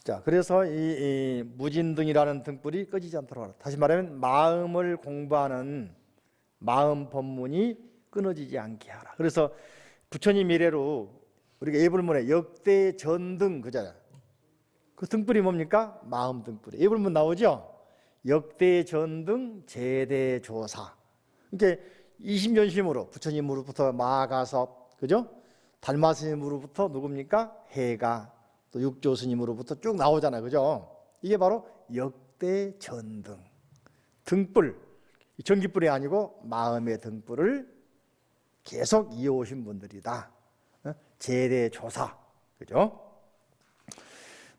자, 그래서 이 무진등이라는 등불이 꺼지지 않도록 하라. 다시 말하면 마음을 공부하는 마음 법문이 끊어지지 않게 하라. 그래서 부처님 이래로 우리가 예불문에 역대 전등 그잖아요. 그 등불이 뭡니까? 마음 등불이. 예불문 나오죠? 역대 전등 제대 조사. 이렇게 이심전심으로 부처님으로부터 마가섭, 그죠? 달마 스님으로부터 누굽니까? 해가, 또 육조 스님으로부터 쭉 나오잖아요, 그죠? 이게 바로 역대 전등, 등불, 전기불이 아니고 마음의 등불을 계속 이어오신 분들이다. 제대 조사, 그죠?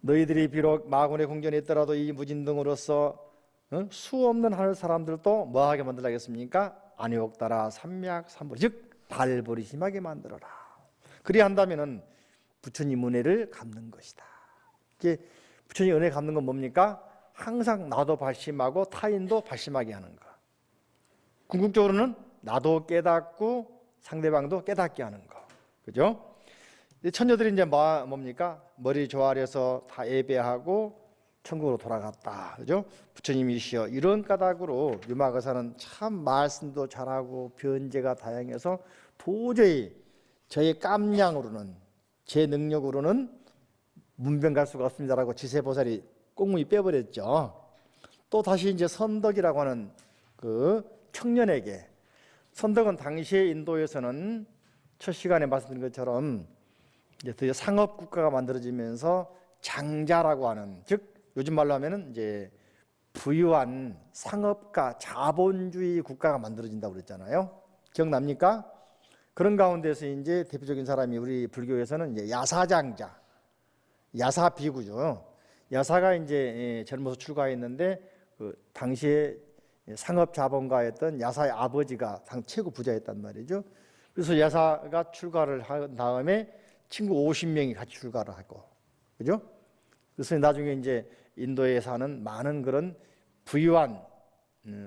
너희들이 비록 마군의 궁전에 있더라도 이 무진등으로서 수 없는 하늘 사람들도 뭐하게 만들라겠습니까? 안욕따라 삼맥삼불, 즉 발버리심하게 만들어라. 그리한다면은 부처님 은혜를 갚는 것이다. 이게 부처님 은혜 갚는 건 뭡니까? 항상 나도 발심하고 타인도 발심하게 하는 거. 궁극적으로는 나도 깨닫고 상대방도 깨닫게 하는 거. 그죠? 천녀들이 이제 뭡니까? 머리 조아려서 다 예배하고 천국으로 돌아갔다. 그죠? 부처님이시여. 이런 까닭으로 유마거사는 참 말씀도 잘하고 변제가 다양해서 도저히 저의 깜냥으로는, 제 능력으로는 문병 갈 수가 없습니다라고 지세보살이 꽁무니 빼버렸죠. 또 다시 이제 선덕이라고 하는 그 청년에게, 선덕은 당시에 인도에서는 첫 시간에 말씀드린 것처럼 이제 드디어 상업 국가가 만들어지면서 장자라고 하는, 즉 요즘 말로 하면은 이제 부유한 상업가 자본주의 국가가 만들어진다고 그랬잖아요. 기억납니까? 그런 가운데서 이제 대표적인 사람이 우리 불교에서는 이제 야사장자, 야사 비구죠. 야사가 이제 젊어서 출가했는데 그 당시에 상업 자본가였던 야사의 아버지가 당 최고 부자였단 말이죠. 그래서 야사가 출가를 한 다음에 친구 50명이 같이 출가를 하고, 그죠? 그래서 나중에 이제 인도에 사는 많은 그런 부유한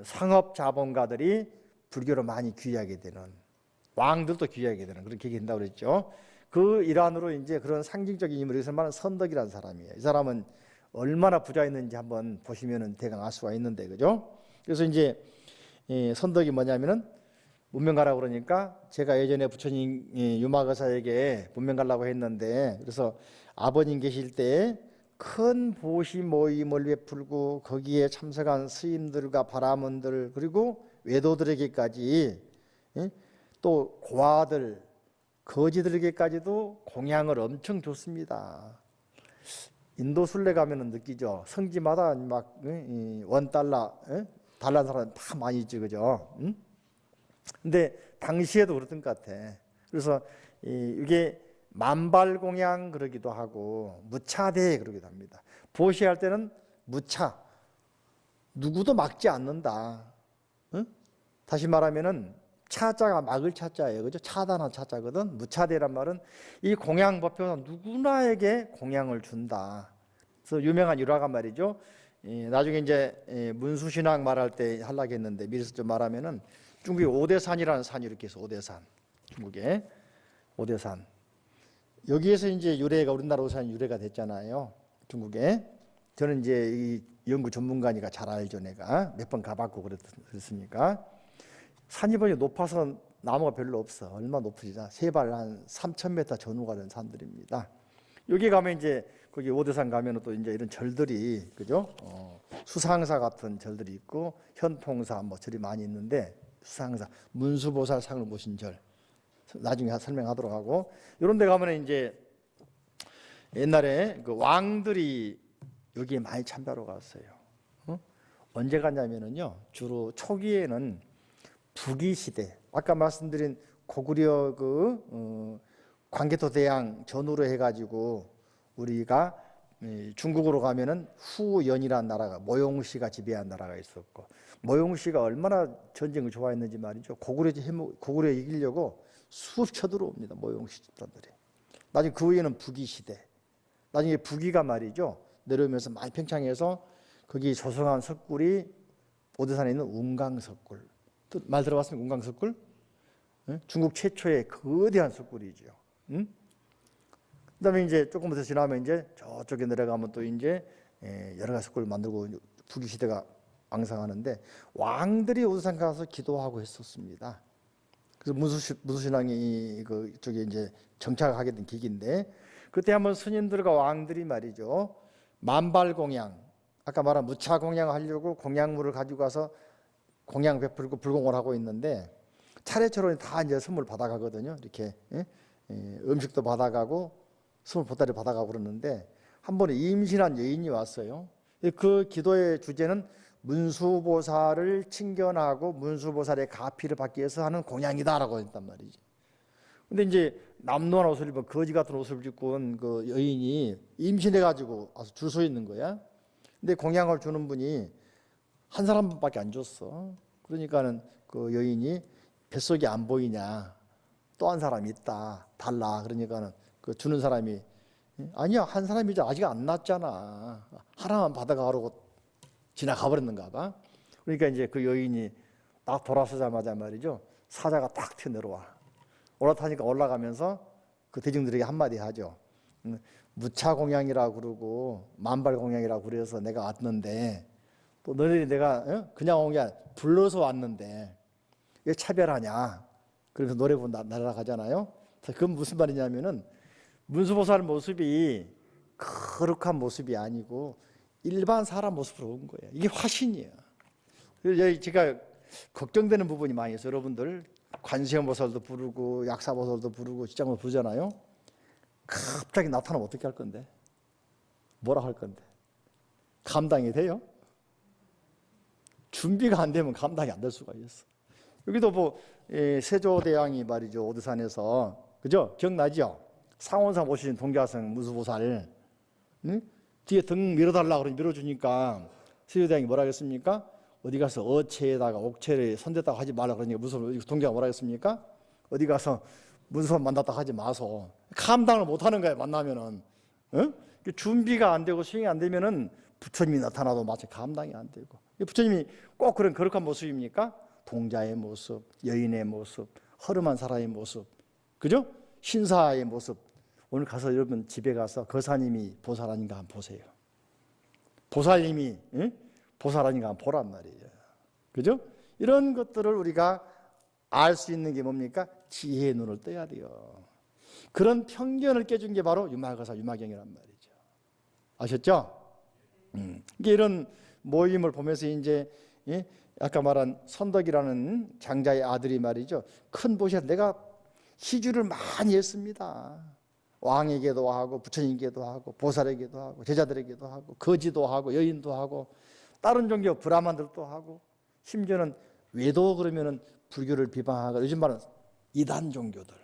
상업 자본가들이 불교로 많이 귀하게 되는, 왕들도 귀하게 되는 그런 계기가 된다고 그랬죠. 그 일환으로 이제 그런 상징적인 인물에서 말하는 선덕이라는 사람이에요. 이 사람은 얼마나 부자였는지 한번 보시면은 대강 알 수가 있는데, 그죠? 그래서 이제 선덕이 뭐냐면은 문명 가라고 그러니까 제가 예전에 부처님 유마거사에게 문명 가려고 했는데, 그래서 아버님 계실 때 큰 보시 모임을 베풀고 거기에 참석한 스님들과 바라문들 그리고 외도들에게까지, 또 고아들 거지들에게까지도 공양을 엄청 줬습니다. 인도 순례 가면은 느끼죠. 성지마다 막 원달러, 달란 사람 다 많이 있죠, 그죠? 근데 당시에도 그랬던 것 같아. 그래서 이게 만발공양 그러기도 하고 무차대 그러기도 합니다. 보시할 때는 무차, 누구도 막지 않는다. 다시 말하면은 차자가 막을 차자예요, 그죠? 차단한 차자거든. 무차대란 말은 이 공양 법표는 누구나에게 공양을 준다. 그래서 유명한 일화가 말이죠. 나중에 이제 문수신앙 말할 때 하려고 했는데 미리서 좀 말하면은 중국에 오대산이라는 산이 이렇게 있어. 오대산, 중국에 오대산. 여기에서 이제 유래가 우리나라 오산 유래가 됐잖아요. 중국에. 저는 이제 이 연구 전문가니까 잘 알죠. 내가 몇 번 가봤고 그랬으니까. 산이 보니 높아서 나무가 별로 없어. 얼마 높으지? 세발 한 3,000m 전후가 된 산들입니다. 여기 가면 이제 거기 오대산 가면은 또 이제 이런 절들이, 그죠? 수상사 같은 절들이 있고 현통사 뭐 절이 많이 있는데, 수상사 문수보살 상을 모신 절 나중에 설명하도록 하고, 이런 데 가면은 이제 옛날에 그 왕들이 여기에 많이 참배하러 갔어요. 언제 갔냐면은요, 주로 초기에는 부기 시대, 아까 말씀드린 고구려 그 광개토 대왕 전후로 해가지고 우리가 중국으로 가면은 후연이라는 나라가, 모용씨가 지배한 나라가 있었고, 모용씨가 얼마나 전쟁을 좋아했는지 말이죠. 고구려 이기려고 수없이 쳐들어옵니다. 모용씨 집단들이. 나중에 그 후에는 부기 시대. 나중에 부기가 말이죠, 내려오면서 많이 팽창해서 거기 조성한 석굴이 오대산에 있는 운강석굴. 말 들어봤습니까? 운강석굴? 중국 최초의 거대한 석굴이죠. 그다음에 이제 조금 더 지나면 이제 저쪽에 내려가면 또 이제 여러 가지 석굴을 만들고 부귀 시대가 왕성하는데 왕들이 우두산 가서 기도하고 했었습니다. 그래서 문수신앙이 그쪽에 이제 정착하게 된 계기인데 그때 한번 스님들과 왕들이 말이죠 만발공양 아까 말한 무차공양을 하려고 공양물을 가지고 가서 공양 베풀고 불공을 하고 있는데 차례차례 다 이제 선물 받아가거든요. 이렇게 음식도 받아가고 선물 보따리 받아가고 그러는데 한 번에 임신한 여인이 왔어요. 그 기도의 주제는 문수보살을 칭견하고 문수보살의 가피를 받기 위해서 하는 공양이다라고 했단 말이지. 근데 이제 남노한 옷을 입은 거지 같은 옷을 입고 온 그 여인이 임신해가지고 와서 줄 서 있는 거야. 근데 공양을 주는 분이 한 사람밖에 안 줬어. 그러니까는 그 여인이 뱃속이 안 보이냐? 또 한 사람이 있다. 달라. 그러니까는 그 주는 사람이 아니야 한 사람이지 아직 안 났잖아. 하나만 받아가라고 지나가 버렸는가 봐. 그러니까 이제 그 여인이 딱 돌아서자마자 말이죠 사자가 딱 튀어내려와. 올라타니까 올라가면서 그 대중들에게 한마디 하죠. 무차공양이라고 그러고 만발공양이라고 그래서 내가 왔는데 또 너희들이 내가 그냥 온 게 아니라 불러서 왔는데 왜 차별하냐. 그래서 노래 부르고 날아가잖아요. 그건 무슨 말이냐면은 문수보살 모습이 거룩한 모습이 아니고 일반 사람 모습으로 온 거예요. 이게 화신이에요. 그래서 제가 걱정되는 부분이 많이 있어요. 여러분들 관세음보살도 부르고 약사보살도 부르고 지장도 부르잖아요. 갑자기 나타나면 어떻게 할 건데? 뭐라 할 건데? 감당이 돼요? 준비가 안 되면 감당이 안 될 수가 있어. 여기도 뭐 세조대왕이 말이죠 오두산에서 그죠? 기억나죠? 상원사 모신 동자승 문수보살 뒤에 등 밀어달라 그러니 밀어주니까 세조대왕이 뭐라 했습니까? 어디 가서 어체에다가 옥체를 손댔다고 하지 말라 그러니까 무슨 동자가 뭐라 했습니까? 어디 가서 문수만 만났다 하지 마소. 감당을 못하는 거야 만나면은. 준비가 안 되고 수행이 안 되면은 부처님이 나타나도 마치 감당이 안 되고. 부처님이 꼭 그런 거룩한 모습입니까? 동자의 모습, 여인의 모습, 허름한 사람의 모습, 그죠? 신사의 모습. 오늘 가서 여러분 집에 가서 거사님이 보살 아닌가 한번 보세요. 보살님이 보살 아닌가 한번 보란 말이에요. 그죠? 이런 것들을 우리가 알 수 있는 게 뭡니까? 지혜의 눈을 떠야 돼요. 그런 편견을 깨준 게 바로 유마거사 유마경이란 말이죠. 아셨죠? 이런 모임을 보면서 이제 아까 말한 선덕이라는 장자의 아들이 말이죠. 큰 보시에 내가 시주를 많이 했습니다. 왕에게도 하고 부처님께도 하고 보살에게도 하고 제자들에게도 하고 거지도 하고 여인도 하고 다른 종교 브라만들도 하고 심지어는 외도 그러면은 불교를 비방하고 요즘 말은 이단 종교들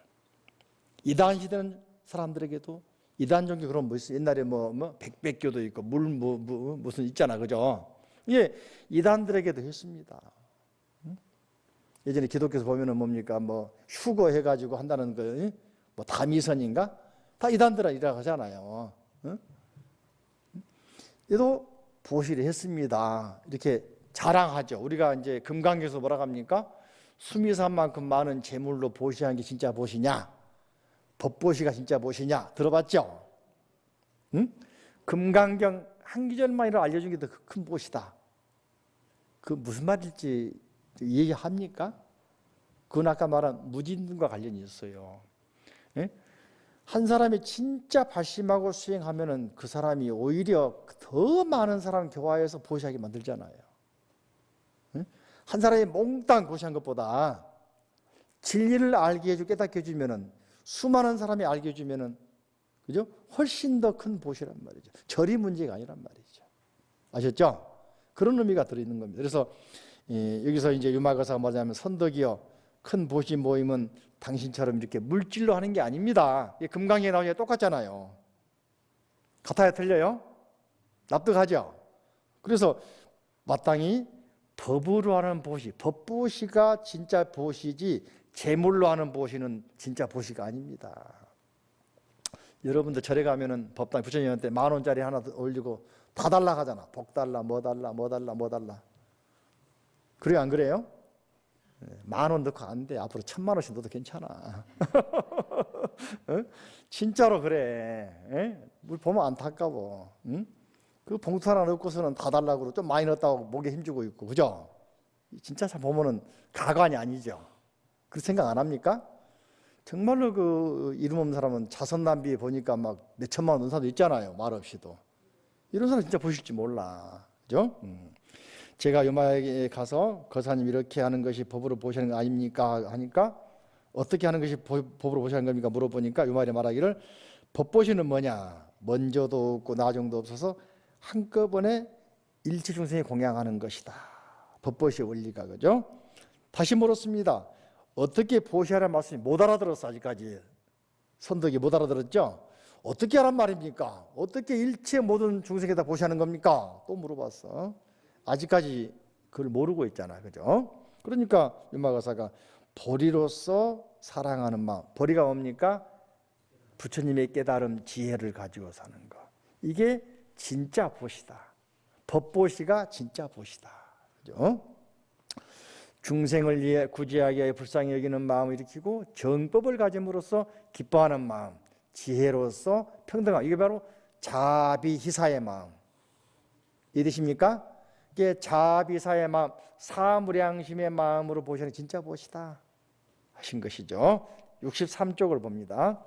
이단 시대는 사람들에게도 이단 종교 그런 뭐 있어 옛날에 뭐 백백교도 있고 무슨 있잖아 그죠? 예 이단들에게도 했습니다. 예전에 기독교에서 보면은 뭡니까 뭐 휴거 해가지고 한다는 거 뭐 다미선인가 다 이단들이라고 하잖아요. 얘도 보시를 했습니다. 이렇게 자랑하죠. 우리가 이제 금강경에서 뭐라 합니까? 수미산만큼 많은 재물로 보시한 게 진짜 보시냐? 법보시가 진짜 보시냐? 들어봤죠? 금강경 한 기절만이라도 알려준 게 더 큰 보시다. 그 무슨 말일지 이해합니까? 그건 아까 말한 무진등과 관련이 있어요. 예? 한 사람이 진짜 발심하고 수행하면은 그 사람이 오히려 더 많은 사람 교화해서 보시하게 만들잖아요. 예? 한 사람이 몽땅 보시한 것보다 진리를 알게 해주고 깨닫게 해주면은 수많은 사람이 알게 해주면은 그죠? 훨씬 더 큰 보시란 말이죠. 절이 문제가 아니란 말이죠. 아셨죠? 그런 의미가 들어있는 겁니다. 그래서 여기서 이제 유마거사가 뭐냐면 선덕이여 큰 보시 모임은 당신처럼 이렇게 물질로 하는 게 아닙니다. 금강에 나오니까 똑같잖아요. 같아요? 틀려요? 납득하죠? 그래서 마땅히 법으로 하는 보시, 법보시가 진짜 보시지 재물로 하는 보시는 진짜 보시가 아닙니다. 여러분들 절에 가면은 법당 부처님한테 10,000원짜리 하나 올리고 다 달라 하잖아. 복 달라, 뭐 달라, 뭐 달라, 뭐 달라. 그래요, 안 그래요? 10,000원 넣고 안 돼. 앞으로 1,000,000원씩 넣어도 괜찮아. 어? 진짜로 그래. 예? 우리 보면 안타까워. 응? 그 봉투 하나 넣고서는 다 달라고 그러고 좀 많이 넣었다고 목에 힘주고 있고, 그죠? 진짜 참 보면은 가관이 아니죠. 그 생각 안 합니까? 정말로 그 이름 없는 사람은 자선 낭비 보니까 막 몇 천만 원 넣은 사람도 있잖아요. 말 없이도. 이런 사람 진짜 보실지 몰라. 그죠? 제가 요마에 가서 거사님 이렇게 하는 것이 법으로 보시는 거 아닙니까? 하니까 어떻게 하는 것이 법으로 보시는 겁니까? 물어보니까 요마에 말하기를 법보시는 뭐냐? 먼저도 없고 나중도 없어서 한꺼번에 일체 중생에 공양하는 것이다. 법보시의 원리가, 그죠? 다시 물었습니다. 어떻게 보시하라는 말씀이 못 알아들었어. 아직까지 선덕이 못 알아들었죠? 어떻게 하란 말입니까? 어떻게 일체 모든 중생에다 보시하는 겁니까? 또 물어봤어. 아직까지 그걸 모르고 있잖아, 그죠? 그러니까 유마가사가 보리로서 사랑하는 마음. 보리가 뭡니까? 부처님의 깨달음, 지혜를 가지고 사는 거. 이게 진짜 보시다. 법보시가 진짜 보시다. 그죠? 중생을 위해 구제하기 위해 불쌍히 여기는 마음을 일으키고 정법을 가짐으로써 기뻐하는 마음, 지혜로서 평등함. 이게 바로 자비희사의 마음. 이해되십니까? 이게 자비사의 마음, 사무량심의 마음으로 보시는 진짜 보시다 하신 것이죠. 63쪽을 봅니다.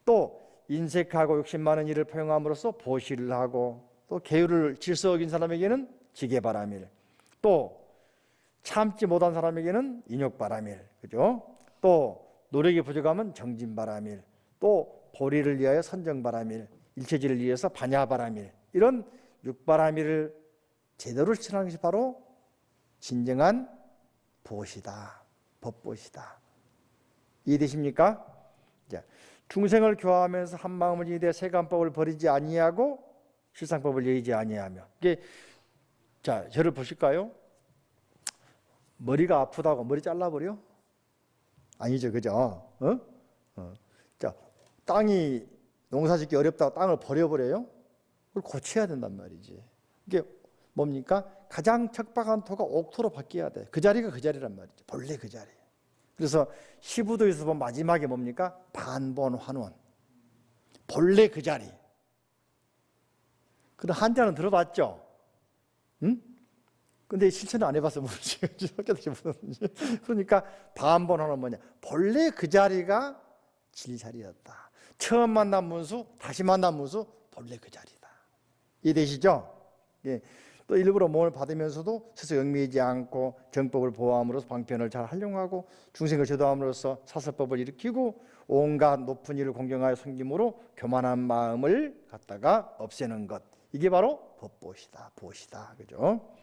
또 인색하고 욕심 많은 일을 포용함으로써 보시를 하고, 또 계율을 질서 어긴 사람에게는 지게바라밀, 또 참지 못한 사람에게는 인욕바라밀, 그죠? 또 노력이 부족하면 정진바라밀, 또 보리를 위하여 선정바라밀, 일체지를 위해서 반야바라밀, 이런 육바라밀을 제대로 실천하는 것이 바로 진정한 보시다, 법보시다. 이해되십니까? 자, 중생을 교화하면서 한 마음을 이되 세간법을 버리지 아니하고 실상법을 여의지 아니하며. 이게, 자, 저를 보실까요? 머리가 아프다고 머리 잘라버려? 아니죠, 그죠? 자, 땅이 농사짓기 어렵다고 땅을 버려버려요? 그걸 고쳐야 된단 말이지. 이게 뭡니까? 가장 척박한 토가 옥토로 바뀌어야 돼. 그 자리가 그 자리란 말이죠. 본래 그 자리. 그래서 시부도에서 보면 마지막에 뭡니까? 반본환원. 본래 그 자리. 그럼 한자는 들어봤죠? 응? 근데 실천을 안 해봐서 모르지. 그러니까 반본환원 뭐냐? 본래 그 자리가 진리자리였다. 처음 만난 문수, 다시 만난 문수, 본래 그 자리다. 이해되시죠? 예. 또 일부러 몸을 받으면서도 스스로 영미하지 않고 정법을 보호함으로써 방편을 잘 활용하고 중생을 제도함으로써 사설법을 일으키고 온갖 높은 일을 공경하여 섬김으로 교만한 마음을 갖다가 없애는 것. 이게 바로 법보시다, 보시다, 그죠?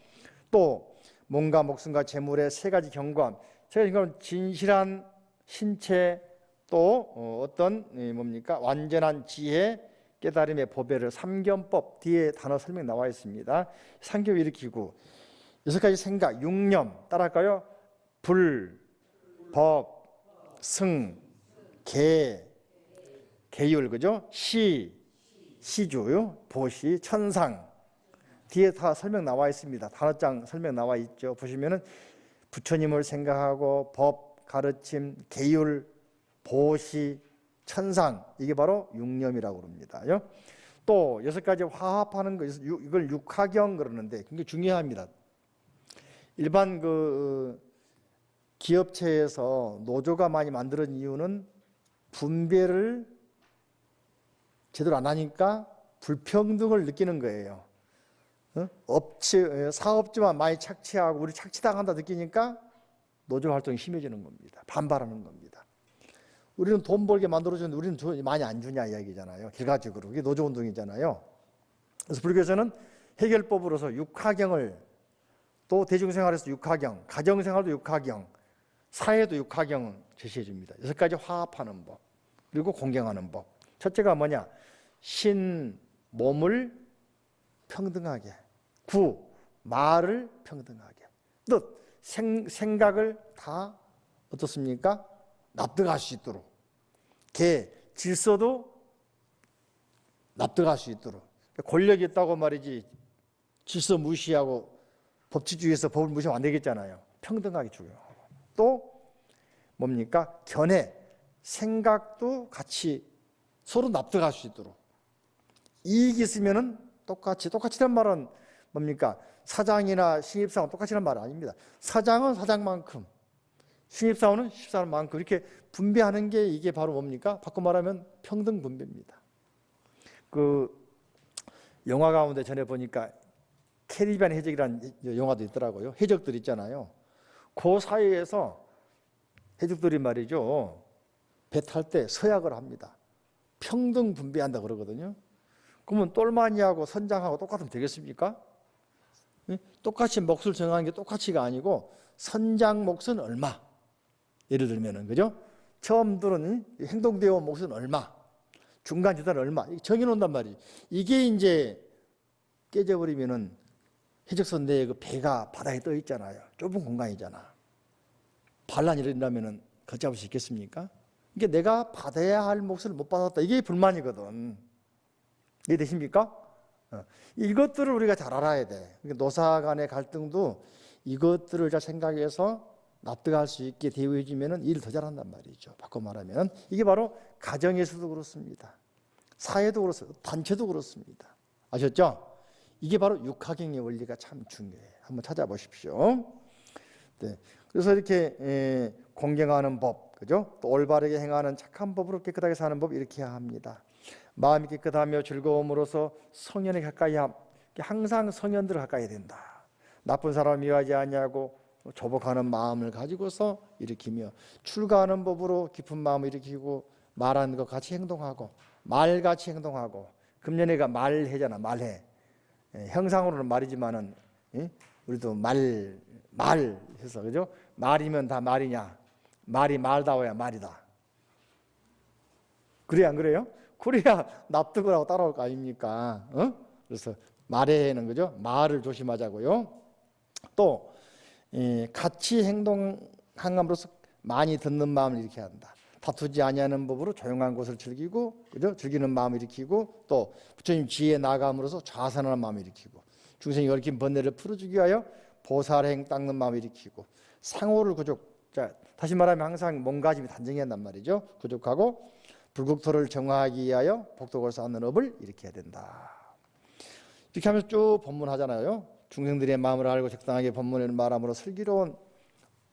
또 몸과 목숨과 재물의 세 가지 경관. 세 가지 경관, 진실한 신체, 또 어떤 뭡니까? 완전한 지혜, 깨달음의 보배를 삼견법, 뒤에 단어 설명 나와 있습니다. 삼견 일으키고 여섯 가지 생각, 육념 따라할까요? 불, 법, 승, 계, 계율, 그죠? 시주요, 보시, 천상. 뒤에 다 설명 나와 있습니다. 단어장 설명 나와 있죠. 보시면은 부처님을 생각하고 법, 가르침, 계율, 보시, 천상, 이게 바로 육념이라고 그럽니다. 또 여섯 가지 화합하는 거, 이걸 육화경 그러는데 굉장히 중요합니다. 일반 그 기업체에서 노조가 많이 만들어진 이유는 분배를 제대로 안 하니까 불평등을 느끼는 거예요. 사업주만 많이 착취하고 우리 착취당한다 느끼니까 노조 활동이 심해지는 겁니다. 반발하는 겁니다. 우리는 돈 벌게 만들어주는데 우리는 많이 안 주냐 이야기잖아요. 결과적으로. 그게 노조운동이잖아요. 그래서 불교에서는 해결법으로서 육화경을, 또 대중생활에서 육화경, 가정생활도 육화경, 사회도 육화경을 제시해 줍니다. 여섯 가지 화합하는 법, 그리고 공경하는 법. 첫째가 뭐냐? 신, 몸을 평등하게, 구, 말을 평등하게, 또 생각을 다 어떻습니까? 납득할 수 있도록, 개, 질서도 납득할 수 있도록. 권력이 있다고 말이지 질서 무시하고 법치주의에서 법을 무시하면 안 되겠잖아요. 평등하게 중요하고. 또 뭡니까? 견해, 생각도 같이 서로 납득할 수 있도록 이익이 있으면은 똑같이란 말은 뭡니까? 사장이나 신입사원 똑같이란 말은 아닙니다. 사장은 사장만큼, 신입사원은 신입사원만큼 이렇게 분배하는 게 이게 바로 뭡니까? 바꿔 말하면 평등 분배입니다. 그 영화 가운데 전에 보니까 캐리비안 해적이라는 영화도 있더라고요. 해적들 있잖아요. 그 사이에서 해적들이 말이죠. 배 탈 때 서약을 합니다. 평등 분배한다 그러거든요. 그러면 똘마니하고 선장하고 똑같으면 되겠습니까? 똑같이 몫을 정하는 게 똑같이가 아니고 선장 몫은 얼마? 예를 들면은 그죠? 처음 들은 행동대원 몫은 얼마? 중간 재단 얼마? 정해놓는단 말이에요. 이게 이제 깨져버리면은 해적선 내에 그 배가 바다에 떠 있잖아요. 좁은 공간이잖아. 반란이 일어나면은 걷잡을 수 있겠습니까? 이게 내가 받아야 할 몫을 못 받았다. 이게 불만이거든. 이해되십니까? 이것들을 우리가 잘 알아야 돼. 노사 간의 갈등도 이것들을 잘 생각해서 납득할 수 있게 대우해주면 일을 더 잘한단 말이죠. 바꿔 말하면 이게 바로 가정에서도 그렇습니다. 사회도 그렇습니다. 단체도 그렇습니다. 아셨죠? 이게 바로 육하경의 원리가 참 중요해요. 한번 찾아보십시오. 네. 그래서 이렇게 공경하는 법, 그죠? 또 올바르게 행하는 착한 법으로 깨끗하게 사는 법 이렇게 해야 합니다. 마음이 깨끗하며 즐거움으로써 성현에 가까이 함. 항상 성현들을 가까이 된다. 나쁜 사람을 미워하지 아니하고 조복하는 마음을 가지고서 일으키며 출가하는 법으로 깊은 마음을 일으키고 말하는 것 같이 행동하고 말같이 행동하고 금년에가 말해잖아. 말해. 형상으로는 말이지만은 우리도 말해서 그죠? 말이면 다 말이냐? 말이 말다워야 말이다. 그래 안 그래요? 그래야 납득을 하고 따라올 거 아닙니까? 그래서 말에는 그죠? 말을 조심하자고요. 또 같이 행동함으로써 많이 듣는 마음을 일으켜야 한다. 다투지 아니하는 법으로 조용한 곳을 즐기고, 그죠? 즐기는 마음을 일으키고, 또 부처님 지혜에 나아감으로써 좌선하는 마음을 일으키고, 중생이 얽힌 번뇌를 풀어주기 위하여 보살행 닦는 마음을 일으키고, 상호를 자, 다시 말하면 항상 몸가짐이 단정해야 한단 말이죠. 구족하고 불국토를 정화하기 위하여 복덕을 쌓는 업을 일으켜야 된다. 이렇게 하면서 쭉 법문하잖아요. 중생들의 마음을 알고 적당하게 법문을 말함으로 슬기로운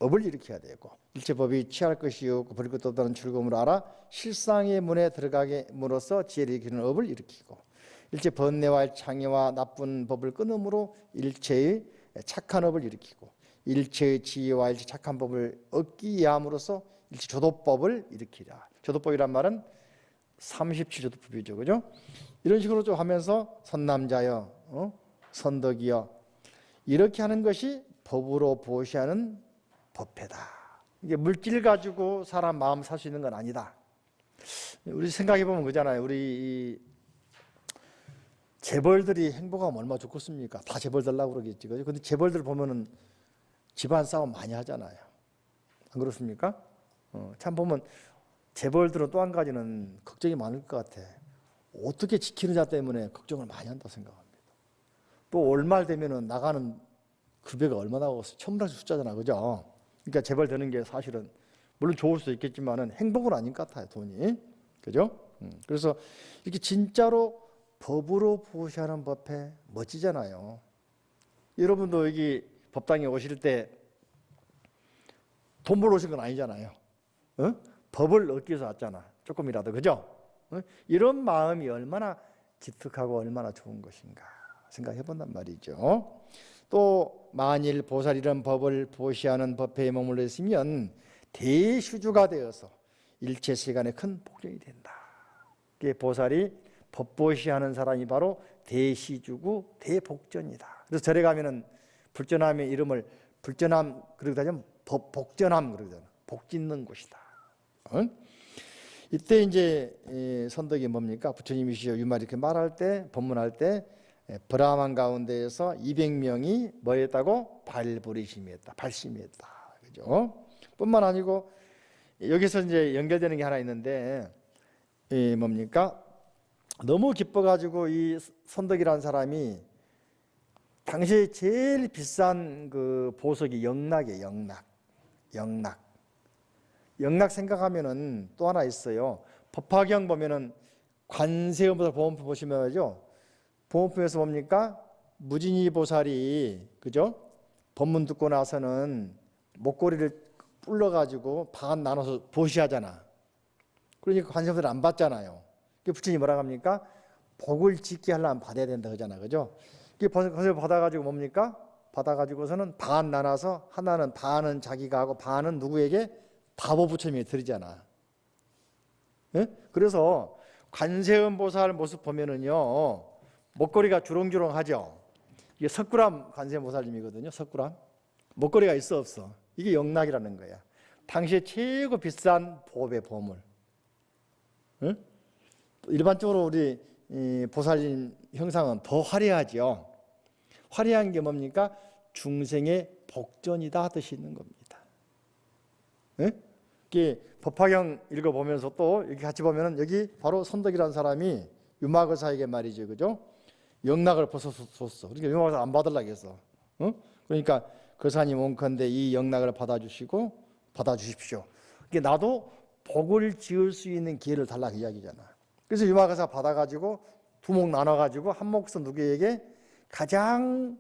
업을 일으켜야 되고, 일체법이 취할 것이 없고 버릴 것도 없다는 즐거움을 알아 실상의 문에 들어가게므로써 지혜를 일으키는 업을 일으키고, 일체 번뇌와 창의와 나쁜 법을 끊음으로 일체의 착한 업을 일으키고, 일체의 지혜와 일체 착한 법을 얻기 위함으로써 일체 조도법을 일으키라. 조도법이란 말은 37조도법이죠, 그죠? 이런 식으로 좀 하면서 선남자여, 선덕이여, 이렇게 하는 것이 법으로 보시하는 법회다. 이게 물질 가지고 사람 마음 살 수 있는 건 아니다. 우리 생각해 보면 그잖아요. 우리 재벌들이 행복하면 얼마나 좋겠습니까? 다 재벌 달라고 그러겠지, 그죠? 근데 재벌들 보면은 집안 싸움 많이 하잖아요. 안 그렇습니까? 참 보면 재벌들은 또 한 가지는 걱정이 많을 것 같아. 어떻게 지키느냐 때문에 걱정을 많이 한다 생각합니다. 또 올 말 되면은 나가는 급여가 얼마나 나가서 천문학적 숫자잖아, 그죠? 그러니까 재벌 되는 게 사실은 물론 좋을 수 있겠지만은 행복은 아닌 것 같아요, 돈이, 그죠? 그래서 이렇게 진짜로 법으로 보시하는 법회 멋지잖아요. 여러분도 여기 법당에 오실 때 돈 벌러 오신 건 아니잖아요. 법을 얻기 위해서 왔잖아. 조금이라도, 그죠? 이런 마음이 얼마나 기특하고 얼마나 좋은 것인가 생각해 본단 말이죠. 또 만일 보살 이런 법을 보시하는 법회에 머물러 있으면 대슈주가 되어서 일체 세간에 큰 복전이 된다. 그게 보살이 법보시하는 사람이 바로 대시주구 대복전이다. 그래서 절에 가면은 불전함의 이름을 불전함 그러기도 하면 복전함 그러잖아. 복 짓는 곳이다. 이때 이제 선덕이 뭡니까? 부처님이시여 유말 이렇게 말할 때 법문할 때 브라만 가운데에서 200명이 뭐 했다고? 발부리심이 했다. 발심이 했다. 그죠? 뿐만 아니고 여기서 이제 연결되는 게 하나 있는데 뭡니까? 너무 기뻐가지고 이 선덕이라는 사람이 당시에 제일 비싼 그 보석이 영락이에요. 영락. 영락 생각하면은 또 하나 있어요. 법화경 보면은 관세음보살 보험품 보시면 알죠? 보험품에서 뭡니까? 무진이 보살이 그죠? 법문 듣고 나서는 목걸이를 불러가지고 반 나눠서 보시하잖아. 그러니까 관세음보살 안 받잖아요. 부처님이 뭐라 합니까? 복을 짓게 하려면 받아야 된다 그러잖아, 그죠? 그걸 받아가지고 뭡니까? 받아가지고서는 반 나눠서 하나는 반은 자기가 하고 반은 누구에게? 바보 부처님이 드리잖아. 예? 그래서 관세음 보살 모습 보면은요, 목걸이가 주렁주렁하죠. 이게 석굴암 관세음 보살님이거든요. 석굴암 목걸이가 있어 없어? 이게 영락이라는 거야. 당시에 최고 비싼 보배 보물. 예? 일반적으로 우리 보살님 형상은 더 화려하죠. 화려한 게 뭡니까? 중생의 복전이다 뜻이 있는 겁니다. 네? 이게 법화경 읽어보면서 또 이렇게 같이 보면은 여기 바로 선덕이라는 사람이 유마거사에게 말이죠, 그죠? 영락을 벌써 줬어. 그러니까 유마거사 안 받으려고 했어. 그러니까 거사님 온컨대 이 영락을 받아주십시오. 이게 나도 복을 지을 수 있는 기회를 달라고 이야기잖아. 그래서 유마거사 받아가지고 두 목 나눠가지고 한 몫은 누구에게? 가장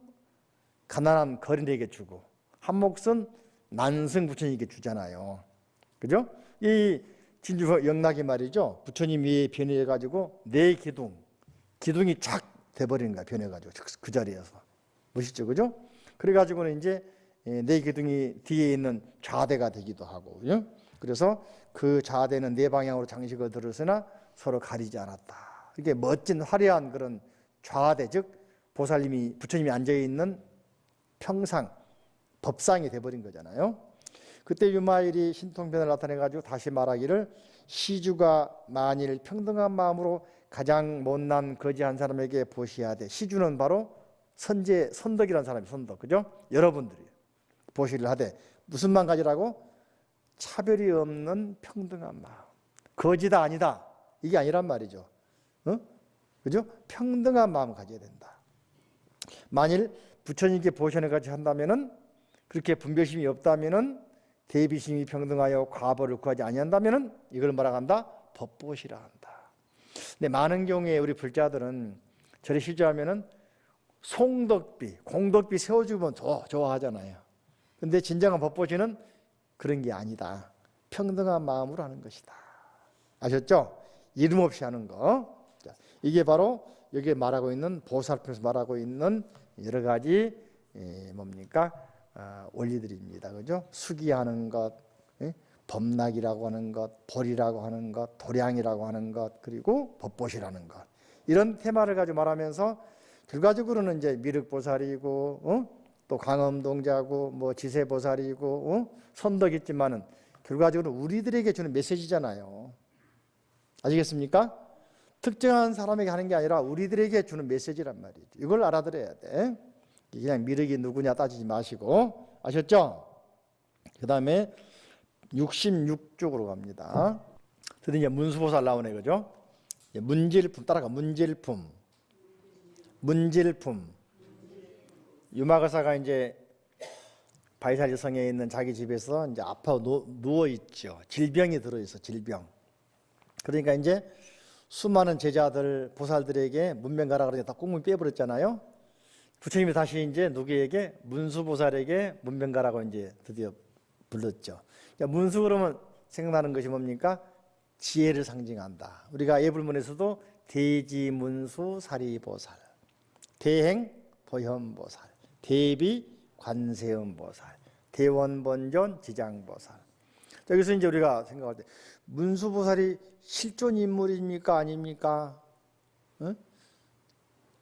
가난한 거린에게 주고 한 몫은 난승 부처님에게 주잖아요. 그죠? 이 진주 영락이 말이죠. 부처님 위에 변해가지고 네 기둥이 쫙 돼버리는 거야. 변해가지고 그 자리에서. 멋있죠, 그죠? 그래가지고는 이제 네 기둥이 뒤에 있는 좌대가 되기도 하고, 그죠? 그래서 그 좌대는 네 방향으로 장식을 들었으나 서로 가리지 않았다. 이게 멋진 화려한 그런 좌대, 즉 보살님이 부처님이 앉아 있는 평상, 법상이 돼버린 거잖아요. 그때 유마일이 신통변을 나타내가지고 다시 말하기를 시주가 만일 평등한 마음으로 가장 못난 거지한 사람에게 보시하되, 시주는 바로 선덕이라는 사람이 선덕, 그죠? 여러분들이 보시를 하되 무슨 마음 가지라고? 차별이 없는 평등한 마음. 거지다 아니다 이게 아니란 말이죠. 그죠? 평등한 마음을 가져야 된다. 만일 부처님께 보시하는까지 한다면은, 그렇게 분별심이 없다면은, 대비심이 평등하여 과보를 구하지 아니한다면은 이걸 뭐라 한다? 법보시라 한다. 근데 많은 경우에 우리 불자들은 절에 실조하면은 송덕비, 공덕비 세워주면 더 좋아하잖아요. 근데 진정한 법보시는 그런 게 아니다. 평등한 마음으로 하는 것이다. 아셨죠? 이름 없이 하는 거. 자, 이게 바로 여기에 말하고 있는 보살품에서 말하고 있는 여러 가지 뭡니까? 원리들입니다. 그죠? 수기하는 것, 법락이라고 하는 것, 벌이라고 하는 것, 도량이라고 하는 것, 그리고 법보시라는 것. 이런 테마를 가지고 말하면서 결과적으로는 이제 미륵보살이고 또 광엄동자고 뭐 지세보살이고 선덕이 있지만은 결과적으로 우리들에게 주는 메시지잖아요. 아시겠습니까? 특정한 사람에게 하는 게 아니라 우리들에게 주는 메시지란 말이죠. 이걸 알아들어야 돼. 그냥 미륵이 누구냐 따지지 마시고. 아셨죠? 그 다음에 66쪽으로 갑니다. 드디어 문수보살 나오네, 그죠? 문질품 따라가. 문질품. 유마거사가 이제 바이살리 성에 있는 자기 집에서 이제 아파 누워 있죠. 질병이 들어 있어. 질병. 그러니까 이제 수많은 제자들 보살들에게 문명 가라 그러니까 다 꽁문 빼버렸잖아요. 부처님이 다시 이제 누구에게? 문수보살에게 문명 가라고 이제 드디어 불렀죠. 그러니까 문수 그러면 생각나는 것이 뭡니까? 지혜를 상징한다. 우리가 예불문에서도 대지문수 사리보살, 대행 보현보살, 대비 관세음보살, 대원본존 지장보살. 여기서 이제 우리가 생각할 때 문수보살이 실존 인물입니까 아닙니까? 응?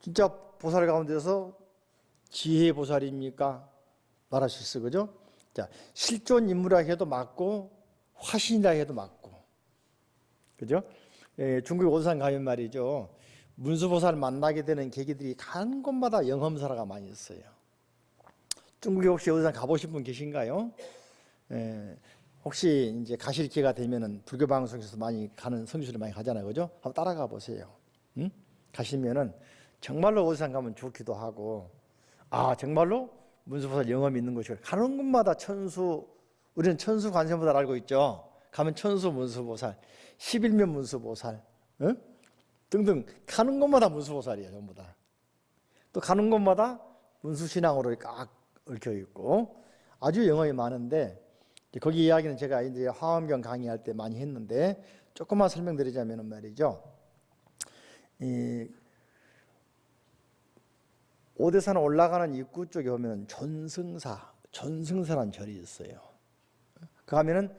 진짜 보살 가운데서 지혜보살입니까? 말할 수 있어, 그죠? 자, 실존 인물이라 해도 맞고 화신이라 해도 맞고, 그죠? 중국 오산 가면 말이죠. 문수보살 만나게 되는 계기들이 가는 곳마다 영험사라가 많이 있어요. 중국에 혹시 오산 가보신 분 계신가요? 혹시 이제 가실 기회가 되면은 불교 방송에서 많이 가는 성지를 많이 가잖아요, 그죠? 한번 따라가 보세요. 응? 가시면은 정말로 오산 가면 좋기도 하고, 아 정말로 문수보살 영험이 있는 곳이 가는 곳마다 천수, 우리는 천수 관세음보살 알고 있죠. 가면 천수 문수보살, 11면 문수보살, 응? 등등 가는 곳마다 문수보살이에요. 전부 다. 또 가는 곳마다 문수신앙으로 꽉 얽혀 있고 아주 영역이 많은데 거기 이야기는 제가 이제 화엄경 강의할 때 많이 했는데 조금만 설명드리자면 말이죠. 이 오대산 올라가는 입구 쪽에 보면 전승사라는 절이 있어요. 그 가면은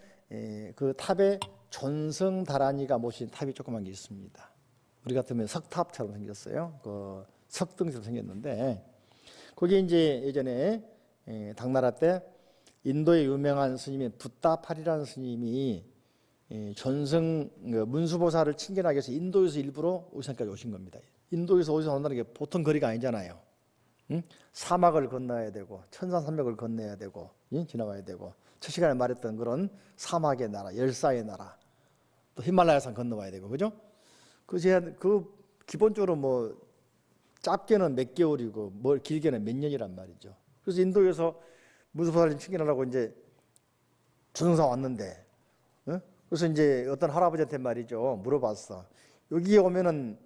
그 탑에 전승다란이가 모신 탑이 조그만 게 있습니다. 우리 같으면 석탑처럼 생겼어요. 그 석등처럼 생겼는데 거기 이제 예전에 당나라 때 인도의 유명한 스님인 붓다팔이라는 스님이 전승 문수보살을 친견하기 위해서 인도에서 일부러 오산까지 오신 겁니다. 인도에서 오산 온다는 게 보통 거리가 아니잖아요. 응? 사막을 건너야 되고 천산산맥을 건너야 되고 지나가야 되고 첫 시간에 말했던 그런 사막의 나라, 열사의 나라, 또 히말라야산 건너와야 되고 그죠? 그 기본적으로 뭐 짧게는 몇 개월이고 뭐 길게는 몇 년이란 말이죠. 그래서 인도에서 문수보살님 친견하라고 이제 전승사 왔는데, 어? 그래서 이제 어떤 할아버지한테 말이죠 물어봤어. 여기 오면은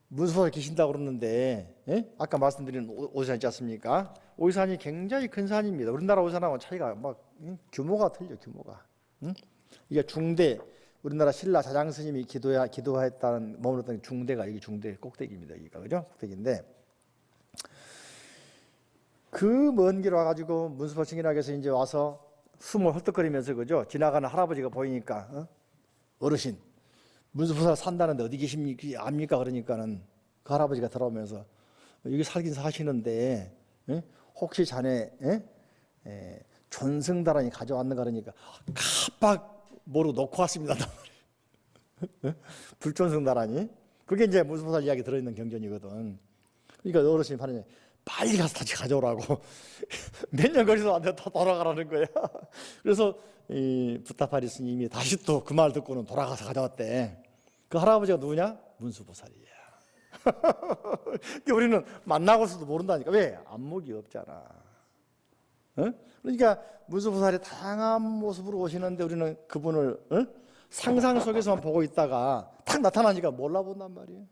문수보살 계신다고 그러는데, 아까 말씀드린 오산 있지 않습니까? 오산이 굉장히 큰 산입니다. 우리나라 오산하고 차이가 막 규모가 틀려, 규모가. 이게 중대, 우리나라 신라 자장 스님이 기도했다는 머물렀던 중대가 여기 중대 꼭대기입니다. 여기가 그죠? 꼭대기인데 그 먼 길 와가지고 문수보살 친견하기 위해서 이제 와서 숨을 헐떡거리면서 그죠? 지나가는 할아버지가 보이니까 어르신 문수보살 산다는데 어디 계십니까? 압니까? 그러니까는 그 할아버지가 들어오면서 여기 살긴 사시는데 혹시 자네 전승다란이 가져왔는가 그러니까 깜빡 모르고 놓고 왔습니다. 불전승다란이 그게 이제 문수보살 이야기 들어있는 경전이거든. 그러니까 어르신이 하는 빨리 가서 다시 가져오라고 몇 년 걸려도 안 돼, 다 돌아가라는 거야. 그래서 이 붓다파리 스님이 다시 또 그 말 듣고는 돌아가서 가져왔대. 그 할아버지가 누구냐? 문수보살이야. 우리는 만나고서도 모른다니까. 왜? 안목이 없잖아. 그러니까 문수보살이 다양한 모습으로 오시는데 우리는 그분을 상상 속에서만 보고 있다가 탁 나타나니까 몰라본단 말이에요.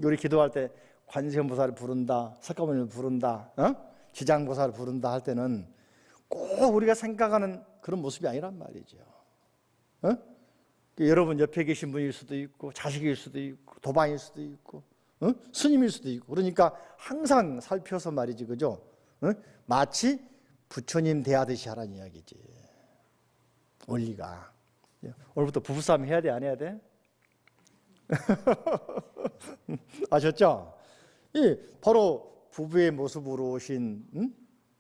우리 기도할 때 관세음보살을 부른다, 석가모니를 부른다, 지장보살을 부른다 할 때는 꼭 우리가 생각하는 그런 모습이 아니란 말이죠. 여러분 옆에 계신 분일 수도 있고 자식일 수도 있고 도방일 수도 있고 스님일 수도 있고 그러니까 항상 살펴서 말이지 그죠? 마치 부처님 대하듯이 하라는 이야기지. 원리가. 오늘부터 부부싸움 해야 돼 안 해야 돼? 아셨죠? 바로 부부의 모습으로 오신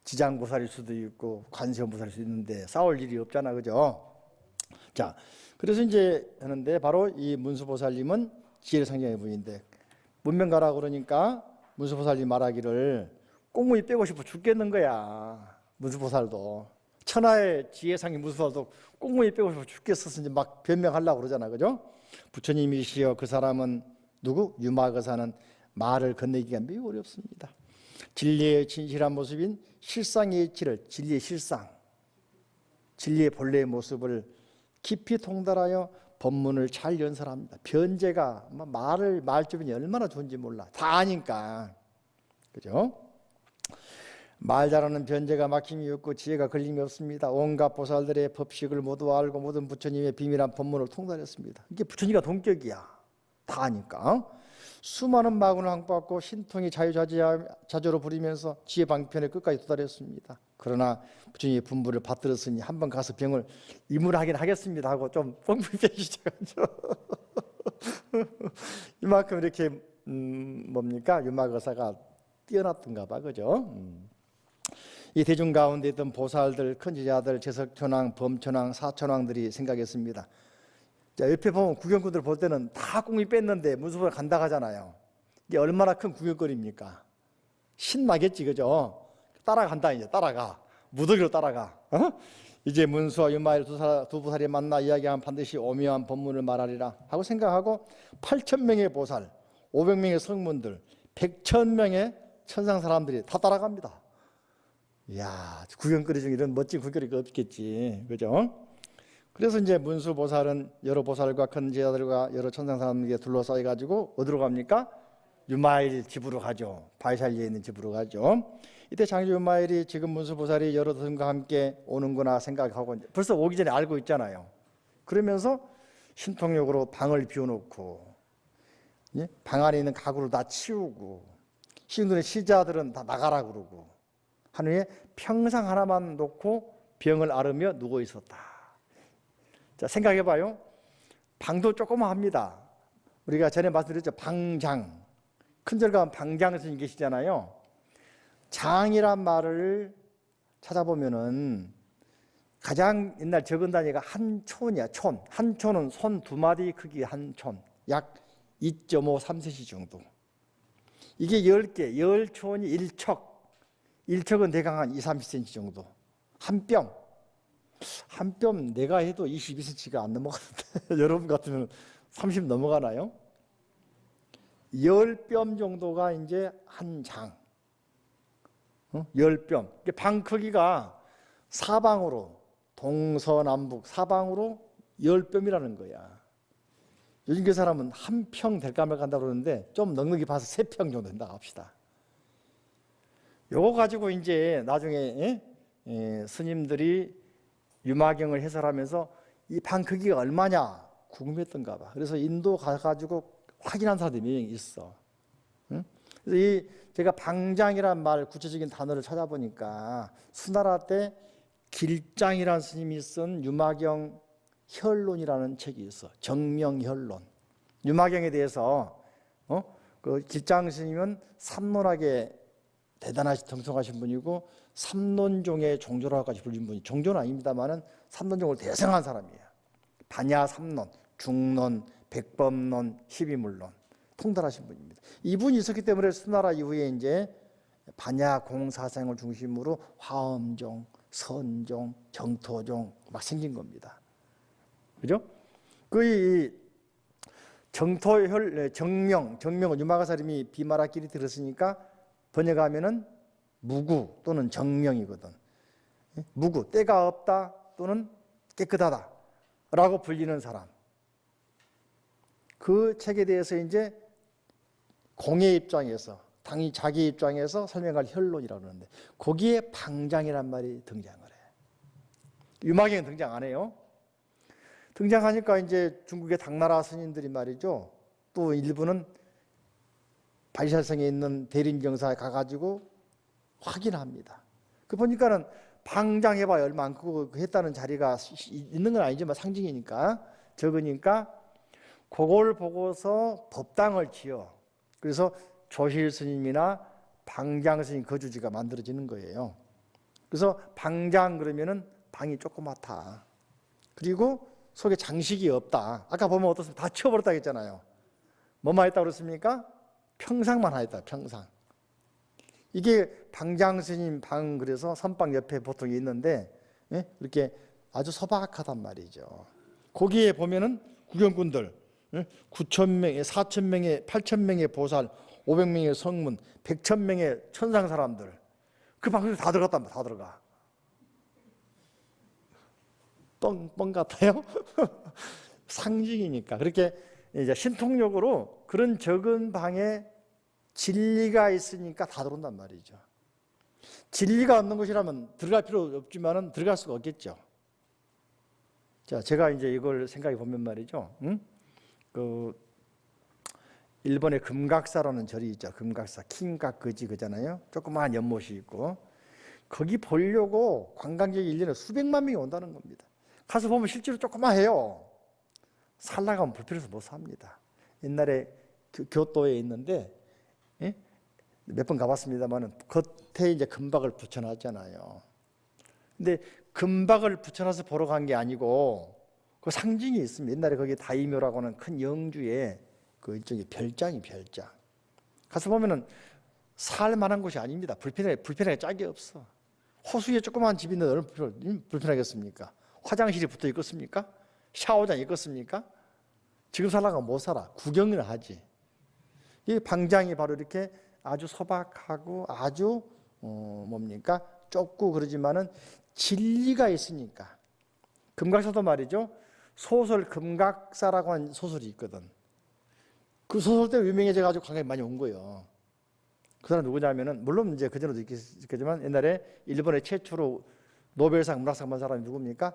지장보살일 수도 있고 관세음보살일 수도 있는데 싸울 일이 없잖아 그죠? 자, 그래서 이제 하는데 바로 이 문수보살님은 지혜를 상징하는 분인데 문명 가라 그러니까 문수보살님 말하기를 꽁무니 빼고 싶어 죽겠는 거야. 문수보살도 천하의 지혜상인 문수보살도 꽁무니 빼고 싶어 죽겠어서 이제 막 변명하려고 그러잖아 그죠? 부처님이시여 그 사람은 누구? 유마거사는 말을 건네기가 매우 어렵습니다. 진리의 진실한 모습인 실상의 이치를 진리의 실상, 진리의 본래의 모습을 깊이 통달하여 법문을 잘 연설합니다. 변제가 말주변이 얼마나 좋은지 몰라. 다 아니까. 그죠? 말 잘하는 변제가 막힘이 없고 지혜가 걸림이 없습니다. 온갖 보살들의 법식을 모두 알고 모든 부처님의 비밀한 법문을 통달했습니다. 이게 부처님과 동격이야. 다 아니까. 수많은 마군을 항복하고 신통이 자유자재로 부리면서 지혜 방편에 끝까지 도달했습니다. 그러나 부처님의 분부를 받들었으니 한번 가서 병을 이물하긴 하겠습니다 하고 좀 뻥뻥 빼시죠. 이만큼 이렇게 뭡니까? 유마거사가 뛰어났던가 봐. 그죠? 이 대중 가운데 있던 보살들, 큰 제자들, 제석천왕, 범천왕, 사천왕들이 생각했습니다. 자, 옆에 보면 구경꾼들 볼 때는 다 꽁이 뺐는데 문수보살 간다 하잖아요. 이게 얼마나 큰 구경거리입니까? 신나겠지, 그죠? 따라간다, 이제 따라가. 무더기로 따라가. 이제 문수와 유마일 두 보살이 만나 이야기하면 반드시 오묘한 법문을 말하리라 하고 생각하고 8,000명의 보살, 500명의 성문들, 100,000명의 천상 사람들이 다 따라갑니다. 이야, 구경거리 중에 이런 멋진 구경거리가 없겠지, 그죠? 그래서 이제 문수보살은 여러 보살과 큰 제자들과 여러 천상 사람들에게 둘러싸여 가지고 어디로 갑니까? 유마일 집으로 가죠. 바이살리에 있는 집으로 가죠. 이때 장주 유마일이 지금 문수보살이 여러 스님과 함께 오는구나 생각하고 벌써 오기 전에 알고 있잖아요. 그러면서 신통력으로 방을 비워놓고, 예? 방 안에 있는 가구를 다 치우고, 신들의 시자들은 다 나가라 그러고 한 후에 평상 하나만 놓고 병을 앓으며 누워 있었다. 자, 생각해봐요. 방도 조그마합니다. 우리가 전에 말씀드렸죠. 방장, 큰절 가면 방장 스님 계시잖아요. 장이란 말을 찾아보면은 가장 옛날 적은 단위가 한 촌이야. 촌. 한 촌은 손 두 마디 크기 한 촌. 약 2.5, 3cm 정도. 이게 10개, 10촌이 1척. 1척은 대강 한 2, 30cm 정도. 한 뼘. 한 뼘 내가 해도 22cm가 안 넘어가는데 여러분 같으면 30 넘어가나요? 10뼘 정도가 이제 한 장. 10뼘. 방 크기가 사방으로, 동서남북 사방으로 10뼘이라는 거야. 요즘 그 사람은 한 평 될까 말까 한다고 그러는데 좀 넉넉히 봐서 3평 정도 된다고 합시다. 요거 가지고 이제 나중에 스님들이 유마경을 해설하면서 이 방 크기가 얼마냐 궁금했던가 봐. 그래서 인도 가가지고 확인한 사람들이 몇 명 있어. 응? 그래서 이 제가 방장이란 말 구체적인 단어를 찾아보니까 수나라 때 길장이라는 스님이 쓴 유마경 혈론이라는 책이 있어. 정명혈론. 유마경에 대해서 그 길장 스님은 삼론학에 대단하시 정성하신 분이고 삼론종의 종조라고까지 불린 분이, 종조는 아닙니다만은 삼론종을 대성한 사람이에요. 반야 삼론, 중론, 백법론, 십이물론 통달하신 분입니다. 이분이 있었기 때문에 수나라 이후에 이제 반야 공사생을 중심으로 화엄종, 선종, 정토종 막 생긴 겁니다. 그죠? 그 정명은 유마가사림이 비마라끼리 들었으니까 번역하면은 무구 또는 정명이거든. 무구, 때가 없다 또는 깨끗하다 라고 불리는 사람. 그 책에 대해서 이제 공의 입장에서, 당연히 자기 입장에서 설명할 혈론이라고 하는데 거기에 방장이란 말이 등장을 해. 유마경은 등장 안 해요. 등장하니까 이제 중국의 당나라 스님들이 말이죠. 또 일부는 바이살성에 있는 대림정사에 가가지고 확인합니다. 그 보니까는 방장해봐야 얼마 안 크고 했다는 자리가 있는 건 아니지만 상징이니까 적으니까 그걸 보고서 법당을 지어. 그래서 조실 스님이나 방장 스님 거주지가 만들어지는 거예요. 그래서 방장 그러면은 방이 조그맣다. 그리고 속에 장식이 없다. 아까 보면 어떻습니까? 다 치워버렸다 했잖아요. 뭐만 했다고 그랬습니까? 평상만 하였다. 평상. 이게 방장 스님 방, 그래서 선방 옆에 보통 있는데 이렇게 아주 소박하단 말이죠. 거기에 보면은 구경꾼들 9,000명의, 4,000명의, 8,000명의 보살, 500명의 성문, 100,000명의 천상 사람들 그 방송에 다 들어갔단 말이야. 다 들어가. 뻥 같아요? 상징이니까. 그렇게 이제 신통력으로 그런 적은 방에 진리가 있으니까 다 들어온단 말이죠. 진리가 없는 곳이라면 들어갈 필요 없지만은 들어갈 수가 없겠죠. 자, 제가 이제 이걸 생각해 보면 말이죠. 그 일본의 금각사라는 절이 있죠. 금각사, 킹각 거지 그잖아요. 조그마한 연못이 있고 거기 보려고 관광객이 1년에 수백만 명이 온다는 겁니다. 가서 보면 실제로 조그마해요. 살라가면 불편해서 못 삽니다. 옛날에 교토에 있는데 몇 번 가봤습니다만은 겉에 이제 금박을 붙여놨잖아요. 근데 금박을 붙여놔서 보러 간 게 아니고 그 상징이 있습니다. 옛날에 거기 다이묘라고 하는 큰 영주의 그 일종의 별장이 별장. 가서 보면은 살만한 곳이 아닙니다. 불편하게 짝이 없어. 호수에 조그마한 집이 있는데 얼마나 불편하겠습니까? 화장실이 붙어 있겠습니까? 샤워장이 있겠습니까? 지금 살아가 못 살아. 구경을 하지. 이 방장이 바로 이렇게 아주 소박하고 아주 좁고 그러지만은 진리가 있으니까 금각사도 말이죠. 소설 금각사라고 하는 소설이 있거든. 그 소설 때문에 유명해져가지고 관객이 많이 온 거예요. 그 사람 누구냐면은, 물론 이제 그전에도 있겠지만 옛날에 일본의 최초로 노벨상 문학상 받은 사람이 누굽니까?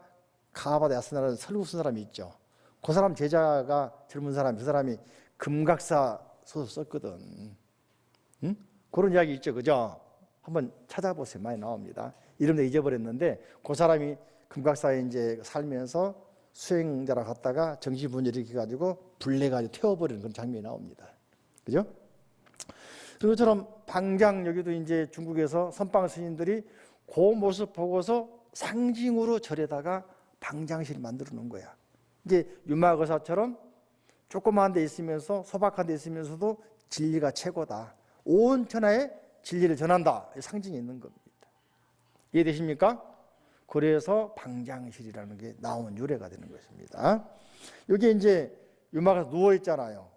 가와바다 야스나라는 설국 쓴 사람이 있죠. 그 사람 제자가 젊은 사람, 그 사람이 금각사 소설 썼거든. 응? 그런 이야기 있죠, 그죠? 한번 찾아보세요. 많이 나옵니다. 이름도 잊어버렸는데 그 사람이 금각사에 이제 살면서 수행자라 갔다가 정신분열 일으켜가지고 불내가지고 태워버리는 그런 장면이 나옵니다. 그죠? 그것처럼 방장, 여기도 이제 중국에서 선방 스님들이 그 모습 보고서 상징으로 절에다가 방장실 만들어 놓은 거야. 이게 유마거사처럼 조그마한 데 있으면서 소박한 데 있으면서도 진리가 최고다. 온 천하에 진리를 전한다. 상징이 있는 겁니다. 이해되십니까? 그래서 방장실이라는 게 나온 유래가 되는 것입니다. 여기 이제 유마가 누워 있잖아요.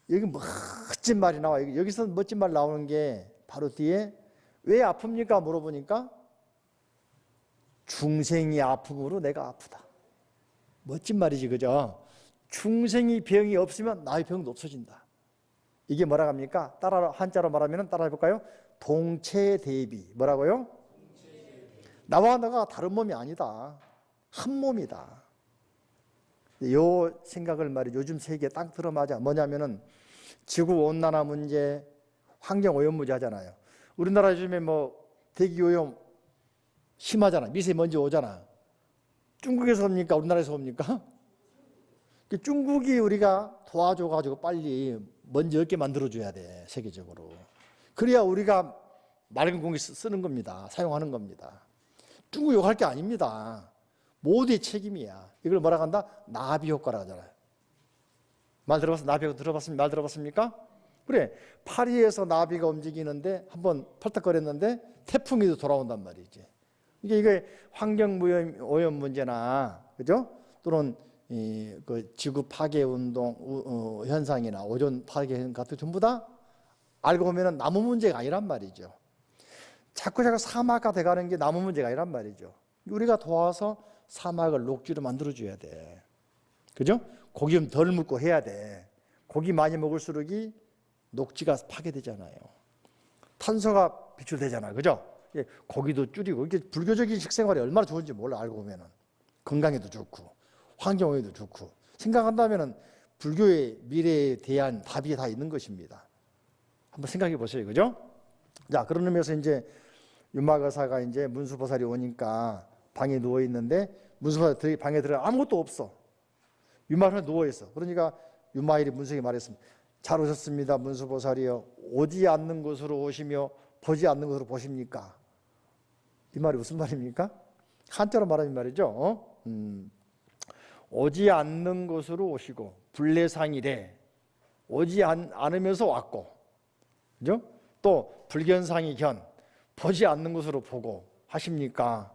여기 멋진 말이 나와요. 여기서 멋진 말 나오는 게 바로 뒤에 왜 아픕니까? 물어보니까 중생이 아픔으로 내가 아프다. 멋진 말이지, 그죠? 중생이 병이 없으면 나의 병도 없어진다. 이게 뭐라 합니까? 따라 한자로 말하면 따라 해볼까요? 동체대비. 뭐라고요? 나와 너가 다른 몸이 아니다. 한 몸이다. 이 생각을 말이죠. 요즘 세계에 딱 들어맞아. 뭐냐면은 지구온난화 문제, 환경오염 문제 하잖아요. 우리나라 요즘에 뭐 대기오염 심하잖아. 미세먼지 오잖아. 중국에서 옵니까? 우리나라에서 옵니까? 중국이 우리가 도와줘가지고 빨리 먼지 없게 만들어줘야 돼. 세계적으로. 그래야 우리가 맑은 공기 쓰는 겁니다. 사용하는 겁니다. 중국 욕할 게 아닙니다. 모두의 책임이야. 이걸 뭐라고 한다? 나비 효과라고 하잖아요. 나비 효과 들어봤습니까? 말 들어봤습니까? 그래, 파리에서 나비가 움직이는데 한번 펄떡거렸는데 태풍이 돌아온단 말이지. 이게 환경 오염 문제나, 그죠? 또는 그 지구 파괴 운동 현상이나 오존 파괴 같은 전부 다 알고 보면은 나무 문제가 아니란 말이죠. 자꾸 사막화 돼가는 게 나무 문제가 아니란 말이죠. 우리가 도와서 사막을 녹지로 만들어줘야 돼. 그죠? 고기 좀 덜 먹고 해야 돼. 고기 많이 먹을수록이 녹지가 파괴되잖아요. 탄소가 배출되잖아요. 그죠? 고기도 줄이고. 이게 불교적인 식생활이 얼마나 좋은지 몰라, 알고 보면은. 건강에도 좋고, 환경에도 좋고. 생각한다면은 불교의 미래에 대한 답이 다 있는 것입니다. 한번 생각해 보세요. 그죠? 자, 그런 의미에서 이제 유마거사가 이제 문수보살이 오니까 방에 누워 있는데 문수보살이 방에 들어가 아무것도 없어. 유마가 누워 있어. 그러니까 유마일이 문수에게 말했습니다. 잘 오셨습니다. 문수보살이요. 오지 않는 곳으로 오시며 보지 않는 곳으로 보십니까? 이 말이 무슨 말입니까? 한자로 말하면 말이죠. 오지 않는 곳으로 오시고 불례상이래. 오지 않으면서 왔고, 그죠? 또 불견상이 견, 보지 않는 곳으로 보고 하십니까?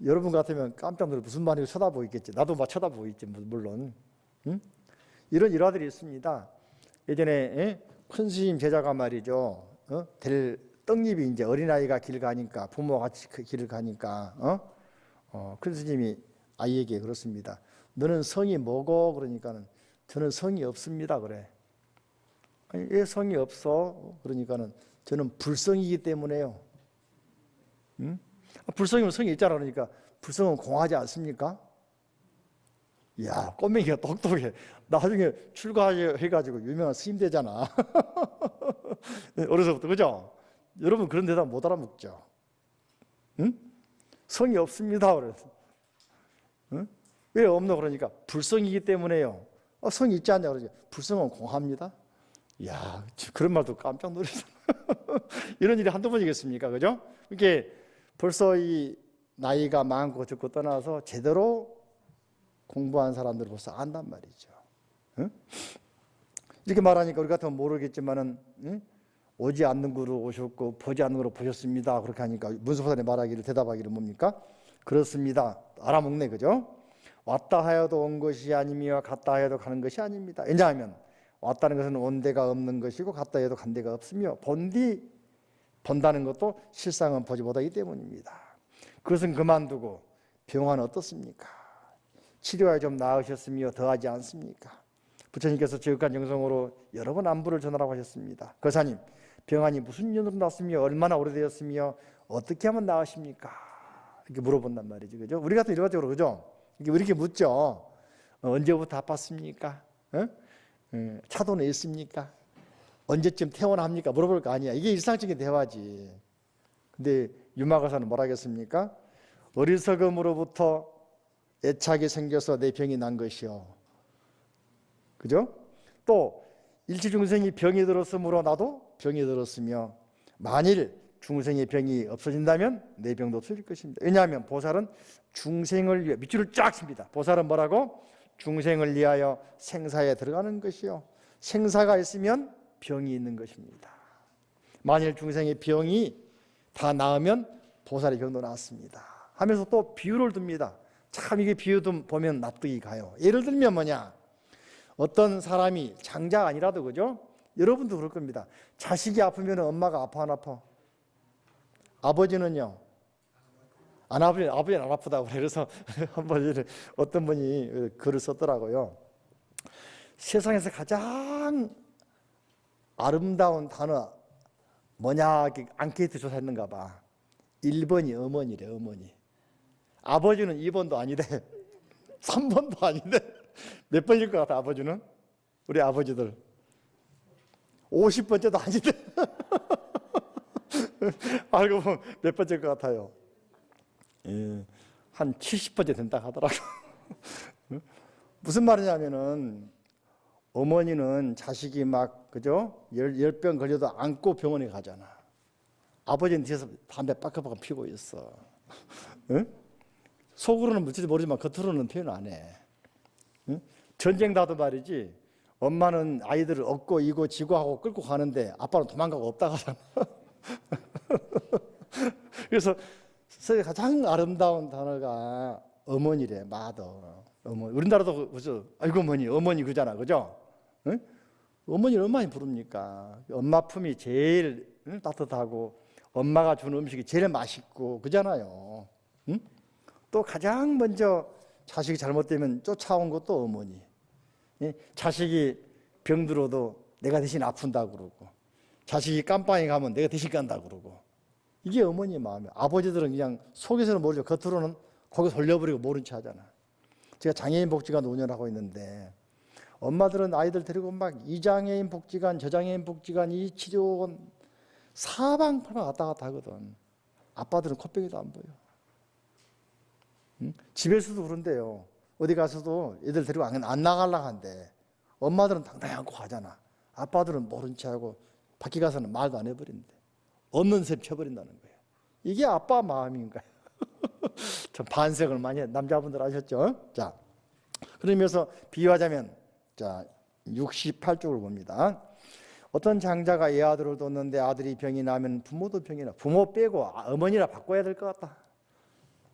여러분 같으면 깜짝 놀라 무슨 말인지 쳐다보겠지. 나도 막 쳐다보겠지, 물론. 응? 이런 일화들이 있습니다. 예전에 큰 스님 제자가 말이죠. 될 떡잎이 이제 어린아이가 길 가니까 부모가 같이 그 길을 가니까 큰 스님이 아이에게 그렇습니다. 너는 성이 뭐고? 그러니까는 저는 성이 없습니다. 그래. 아니, 왜 성이 없어? 그러니까는 저는 불성이기 때문에요. 응? 불성이면 성이 있잖아. 그러니까 불성은 공하지 않습니까? 이야, 꼬맹이가 똑똑해. 나중에 출가해가지고 유명한 스님 되잖아. 어려서부터, 그죠? 여러분 그런 대답 못 알아먹죠. 응? 성이 없습니다. 그래서. 응? 왜 없노? 그러니까 불성이기 때문에요. 성이 있지 않냐? 그러죠. 불성은 공합니다. 이야, 그런 말도 깜짝 놀랐어. 이런 일이 한두 번이겠습니까? 그죠? 이게 벌써 이 나이가 많고 적고 떠나서 제대로 공부한 사람들 벌써 안단 말이죠. 응? 이렇게 말하니까 우리 같으면 모르겠지만은, 응? 오지 않는 곳으로 오셨고 보지 않는 곳으로 보셨습니다. 그렇게 하니까 문수보살이 말하기를 대답하기를 뭡니까? 그렇습니다. 알아먹네, 그죠? 왔다 하여도 온 것이 아니며 갔다 하여도 가는 것이 아닙니다. 왜냐하면 왔다는 것은 온 데가 없는 것이고 갔다 해도 간 데가 없으며 본다는 것도 실상은 보지 못하기 때문입니다. 그것은 그만두고 병환 어떻습니까? 치료가 좀 나으셨으며 더하지 않습니까? 부처님께서 지극한 정성으로 여러 번 안부를 전하라고 하셨습니다. 거사님, 병환이 무슨 년으로 났으며 얼마나 오래되었으며 어떻게 하면 나으십니까? 이렇게 물어본단 말이지, 그죠? 우리 같은 일반적으로, 그죠? 이렇게 묻죠. 언제부터 아팠습니까? 차도는 있습니까? 언제쯤 퇴원합니까? 물어볼 거 아니야. 이게 일상적인 대화지. 근데 유마가사는 뭐라 하겠습니까? 어리석음으로부터 애착이 생겨서 내 병이 난 것이요. 그죠? 또 일치중생이 병이 들었으므로 나도 병이 들었으며 만일 중생의 병이 없어진다면 내 병도 없어질 것입니다. 왜냐하면 보살은 중생을 위해 밑줄을 쫙 칩니다. 보살은 뭐라고? 중생을 위하여 생사에 들어가는 것이요. 생사가 있으면 병이 있는 것입니다. 만일 중생의 병이 다 나으면 보살의 병도 낫습니다. 하면서 또 비유를 듭니다. 참 이게 비유 보면 납득이 가요. 예를 들면 뭐냐? 어떤 사람이 장자가 아니라도, 그죠? 여러분도 그럴 겁니다. 자식이 아프면 엄마가 아파 안 아파? 아버지는요? 아버지는 안 아프다고 그래요. 그래서 한번 어떤 분이 글을 썼더라고요. 세상에서 가장 아름다운 단어 뭐냐? 앙케이트 조사했는가 봐. 1번이 어머니래, 어머니. 아버지는 2번도 아니래. 3번도 아닌데 몇 번일 것 같아, 아버지는? 우리 아버지들 50번째도 아닌데 알고 보면 몇 번째일 것 같아요? 한 70번째 된다 하더라고. 무슨 말이냐면은 어머니는 자식이 막, 그죠? 열병 걸려도 안고 병원에 가잖아. 아버지는 뒤에서 담배 빠까빠까 피우고 있어. 응? 속으로는 물질지 모르지만 겉으로는 표현 안 해. 응? 전쟁 나도 말이지, 엄마는 아이들을 업고 이고 지고 하고 끌고 가는데 아빠는 도망가고 없다 가잖아. 그래서 세상에 가장 아름다운 단어가 어머니래, 마더. 어머니. 우리나라도 그죠? 아이고 어머니, 어머니 그잖아, 그죠? 응? 어머니를 얼마나 부릅니까? 엄마 품이 제일 따뜻하고 엄마가 준 음식이 제일 맛있고 그잖아요. 응? 또 가장 먼저 자식이 잘못되면 쫓아온 것도 어머니. 예? 자식이 병들어도 내가 대신 아픈다 그러고, 자식이 깜빵에 가면 내가 대신 간다 그러고, 이게 어머니의 마음이에요. 아버지들은 그냥 속에서는 모르죠. 겉으로는 거기 돌려버리고 모른 체 하잖아. 제가 장애인 복지관 운영하고 있는데 엄마들은 아이들 데리고 막 이 장애인 복지관 저 장애인 복지관 이 치료원 사방팔방 왔다 갔다 하거든. 아빠들은 코빼기도 안 보여. 응? 집에서도 그런데요. 어디 가서도 애들 데리고 안 나가려고 한대. 엄마들은 당당히 안고 가잖아. 아빠들은 모른 체 하고 밖에 가서는 말도 안 해버린대. 없는 셈 쳐버린다는 거예요. 이게 아빠 마음인가요? 좀 반색을 많이 해. 남자분들 아셨죠? 자, 그러면서 비유하자면, 자, 68쪽을 봅니다. 어떤 장자가 애아들을 뒀는데 아들이 병이 나면 부모도 병이 나. 부모 빼고 어머니라 바꿔야 될 것 같다.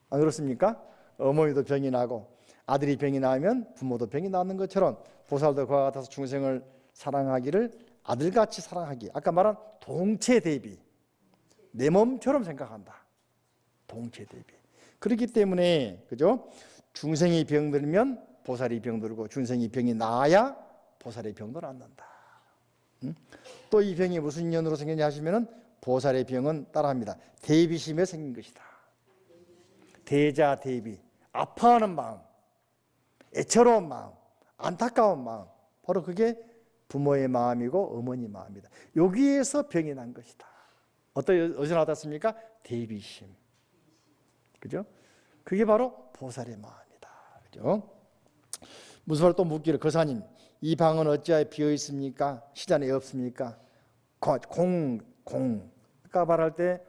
안 그렇습니까? 어머니도 병이 나고 아들이 병이 나면 부모도 병이 나는 것처럼 보살도 그와 같아서 중생을 사랑하기를 아들같이 사랑하기. 아까 말한 동체 대비. 내 몸처럼 생각한다. 동체 대비. 그렇기 때문에, 그죠? 중생이 병들면 보살이 병들고 중생이 병이 나아야 보살의 병도 낫는다. 또 이 병이 무슨 인연으로 생겼냐 하시면은 보살의 병은 따라합니다. 대비심에 생긴 것이다. 대자 대비, 아파하는 마음, 애처로운 마음, 안타까운 마음, 바로 그게 부모의 마음이고 어머니 마음이다. 여기에서 병이 난 것이다. 어디서 나왔습니까? 대비심. 그죠? 그게 바로 보살의 마음이다. 그죠? 무슨 말 또 묻기를, 거사님, 이 방은 어찌하여 비어 있습니까? 시간에 없습니까? 아까 말할 때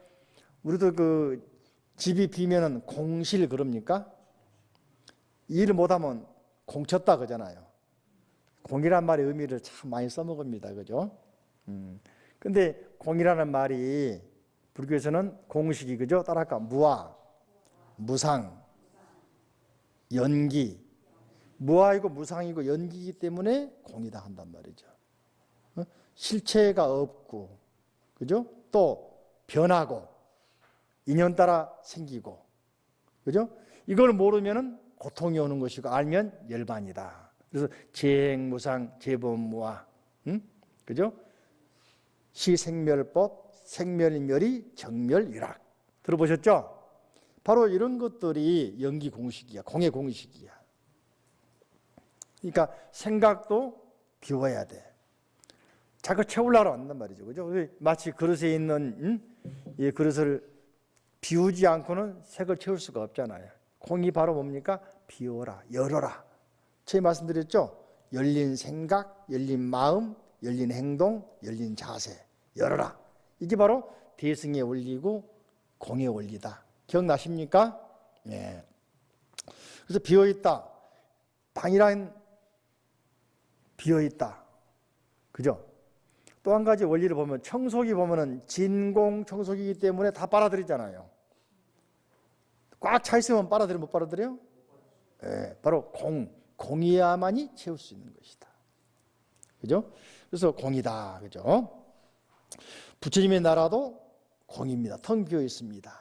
우리도 그 집이 비면은 공실 그럽니까? 일을 못하면 공쳤다 그러잖아요. 공이란 말의 의미를 참 많이 써먹습니다. 그죠? 근데 공이라는 말이 불교에서는 공식이, 그죠? 따라할까? 무아, 무상, 연기. 무아이고 무상이고 연기이기 때문에 공이다 한단 말이죠. 실체가 없고, 그죠? 또 변하고 인연 따라 생기고, 그죠? 이걸 모르면은 고통이 오는 것이고 알면 열반이다. 그래서 재행무상 재범무아, 그죠? 시생멸법, 생멸멸이 정멸유락 들어보셨죠? 바로 이런 것들이 연기 공식이야, 공의 공식이야. 그러니까 생각도 비워야 돼. 자꾸 채우려고 한단 말이죠, 그죠? 마치 그릇에 있는 이 그릇을 비우지 않고는 색을 채울 수가 없잖아요. 공이 바로 뭡니까? 비워라, 열어라. 제가 말씀드렸죠? 열린 생각, 열린 마음, 열린 행동, 열린 자세, 열어라. 이게 바로 대승의 원리고 공의 원리다. 기억나십니까? 네. 그래서 비어있다. 방이란 비어있다. 그죠? 또 한 가지 원리를 보면 청소기 보면은 진공 청소기이기 때문에 다 빨아들이잖아요. 꽉 차 있으면 빨아들여 못 빨아들여요? 네, 바로 공이야만이 채울 수 있는 것이다. 그죠? 그래서 공이다. 그죠? 부처님의 나라도 공입니다. 텅 비어 있습니다.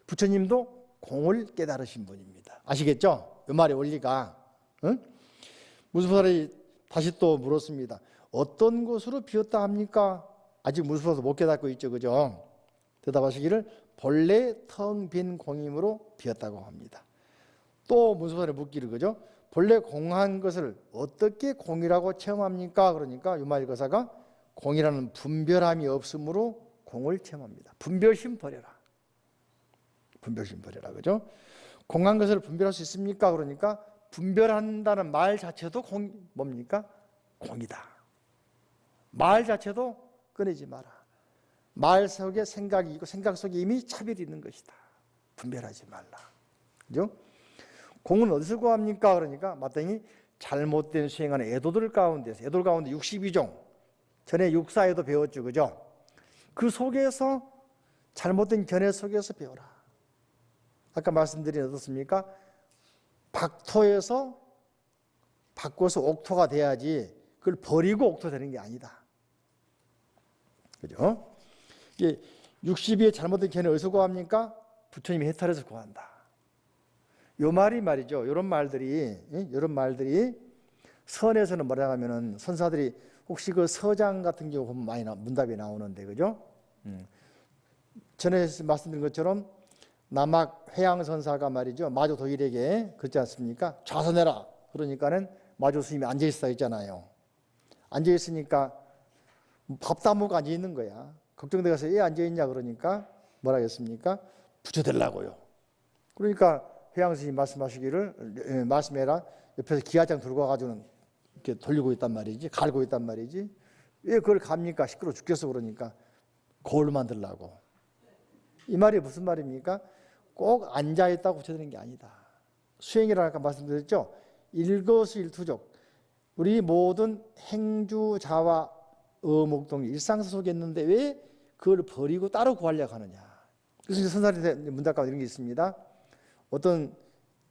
부처님도 공을 깨달으신 분입니다. 아시겠죠? 이 말의 원리가. 응? 무수보살이 다시 또 물었습니다. 어떤 곳으로 비었다 합니까? 아직 무수보살도 못 깨닫고 있죠. 그죠? 대답하시기를 본래 텅 빈 공임으로 비었다고 합니다. 또 무수보살이 묻기를, 그죠? 본래 공한 것을 어떻게 공이라고 체험합니까? 그러니까 유마일거사가 공이라는 분별함이 없으므로 공을 체험합니다. 분별심 버려라. 분별심 버려라. 그죠? 공한 것을 분별할 수 있습니까? 그러니까 분별한다는 말 자체도 뭡니까? 공이다. 말 자체도 꺼내지 마라. 말 속에 생각이 있고 생각 속에 이미 차별이 있는 것이다. 분별하지 말라. 그죠? 공은 어디서 구합니까? 그러니까 마땅히 잘못된 수행하는 애도들 가운데서, 애도들 가운데 62종, 전에 육사에도 배웠죠. 그죠? 그 속에서 잘못된 견해 속에서 배워라. 아까 말씀드린 어떻습니까? 박토에서 바꿔서 옥토가 돼야지 그걸 버리고 옥토 되는 게 아니다. 그죠? 이게 60의 잘못된 견해 어디서 구합니까? 부처님이 해탈해서 구한다. 요 말이 말이죠. 이런 말들이 선에서는 뭐라 하면은 선사들이 혹시 그 서장 같은 경우 보면 많이 문답이 나오는데, 그죠? 전에 말씀드린 것처럼 남학 회양선사가 말이죠. 마조 도일에게 그렇지 않습니까? 좌선해라. 그러니까는 마조 스님이 앉아있어 있잖아요. 앉아있으니까 밥 다 먹고 앉아있는 거야. 걱정돼서 왜 앉아있냐 그러니까 뭐라 했습니까? 부처되려고요. 그러니까 회양스님이 말씀하시기를 말씀해라. 옆에서 기아장 들고 와가지고는 이렇게 돌리고 있단 말이지, 갈고 있단 말이지. 왜 그걸 갑니까? 시끄러워 죽겠어. 그러니까 거울로 만들라고. 이 말이 무슨 말입니까? 꼭 앉아있다고 부처되는 게 아니다. 수행이라고 아까 말씀드렸죠. 일거수일투족. 우리 모든 행주자와 어목동이 일상사 속에 있는데 왜 그걸 버리고 따로 구하려고 하느냐. 그래서 이제 선사리 문답 가운데 이런 게 있습니다. 어떤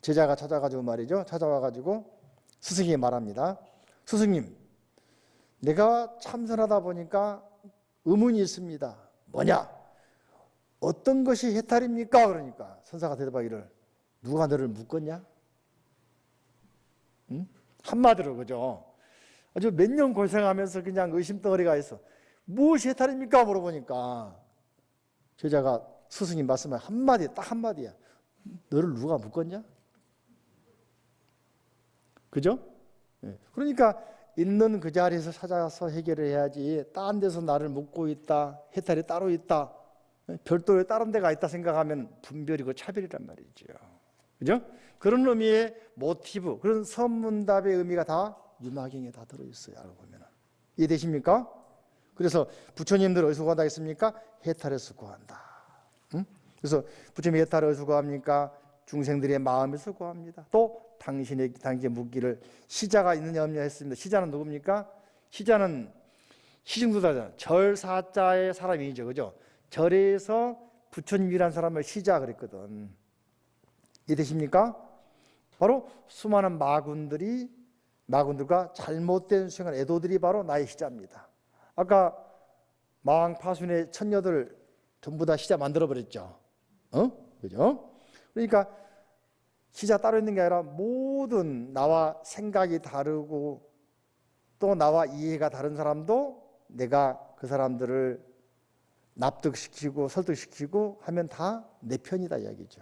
제자가 찾아가지고 말이죠. 찾아와가지고 스승이 말합니다. 스승님, 내가 참선하다 보니까 의문이 있습니다. 뭐냐? 어떤 것이 해탈입니까? 그러니까 선사가 대답하기를 누가 너를 묶었냐? 응? 한마디로, 그죠? 아주 몇 년 고생하면서 그냥 의심덩어리가 있어. 무엇이 해탈입니까? 물어보니까 제자가 스승님 말씀을 한마디, 딱 한마디야. 너를 누가 묶었냐? 그죠? 그러니까 있는 그 자리에서 찾아서 해결을 해야지. 딴 데서 나를 묶고 있다, 해탈이 따로 있다, 별도의 다른 데가 있다 생각하면 분별이고 차별이란 말이죠. 그죠? 그런 의미의 모티브, 그런 선문답의 의미가 다 유마경에 다 들어있어요. 알고 보면. 이해되십니까? 그래서 부처님들 어디서 구한다 했습니까? 해탈에서 구한다. 응? 그래서 부처님이 해탈을 어디서 구합니까? 중생들의 마음에서 구합니다. 또 당신의 묻기를 시자가 있느냐 없느냐 했습니다. 시자는 누굽니까? 시자는 시중도다잖아요. 절사자의 사람이죠. 그죠? 절에서 부처님이라는 사람을 시자 그랬거든. 이해되십니까? 바로 수많은 마군들과 잘못된 수행한 애도들이 바로 나의 시자입니다. 아까 마왕파순의 천녀들 전부 다 시자 만들어버렸죠. 그죠? 그러니까 지자 따로 있는 게 아니라 모든 나와 생각이 다르고 또 나와 이해가 다른 사람도 내가 그 사람들을 납득시키고 설득시키고 하면 다 내 편이다 이야기죠.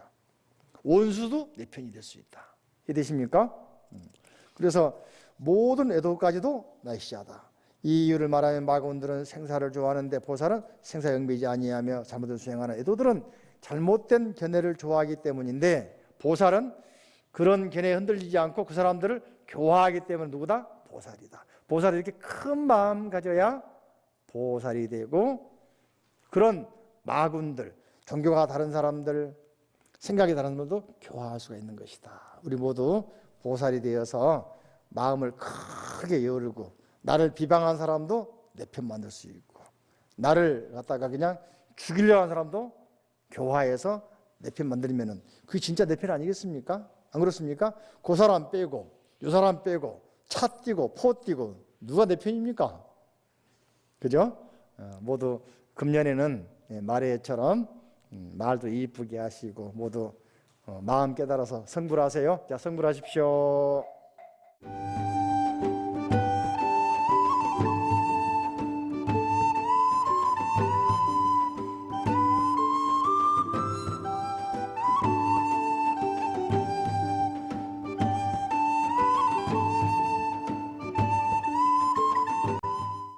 원수도 내 편이 될 수 있다. 이해되십니까? 그래서 모든 애도까지도 나이시하다. 이 이유를 말하면 마군들은 생사를 좋아하는데 보살은 생사 영배이지 아니하며 잘못을 수행하는 애도들은 잘못된 견해를 좋아하기 때문인데 보살은 그런 견해에 흔들리지 않고 그 사람들을 교화하기 때문에 누구다? 보살이다. 보살이 이렇게 큰 마음 가져야 보살이 되고 그런 마군들, 종교가 다른 사람들, 생각이 다른 사람들도 교화할 수가 있는 것이다. 우리 모두 보살이 되어서 마음을 크게 열고 나를 비방한 사람도 내 편 만들 수 있고 나를 갖다가 그냥 죽이려고 하는 사람도 교화해서 내 편 만들면은 그게 진짜 내 편 아니겠습니까? 안 그렇습니까? 그 사람 빼고 이 사람 빼고 차 띄고 포 띄고 누가 내 편입니까? 그죠? 모두 금년에는 말해처럼 말도 이쁘게 하시고 모두 마음 깨달아서 성불하세요. 자, 성불하십시오.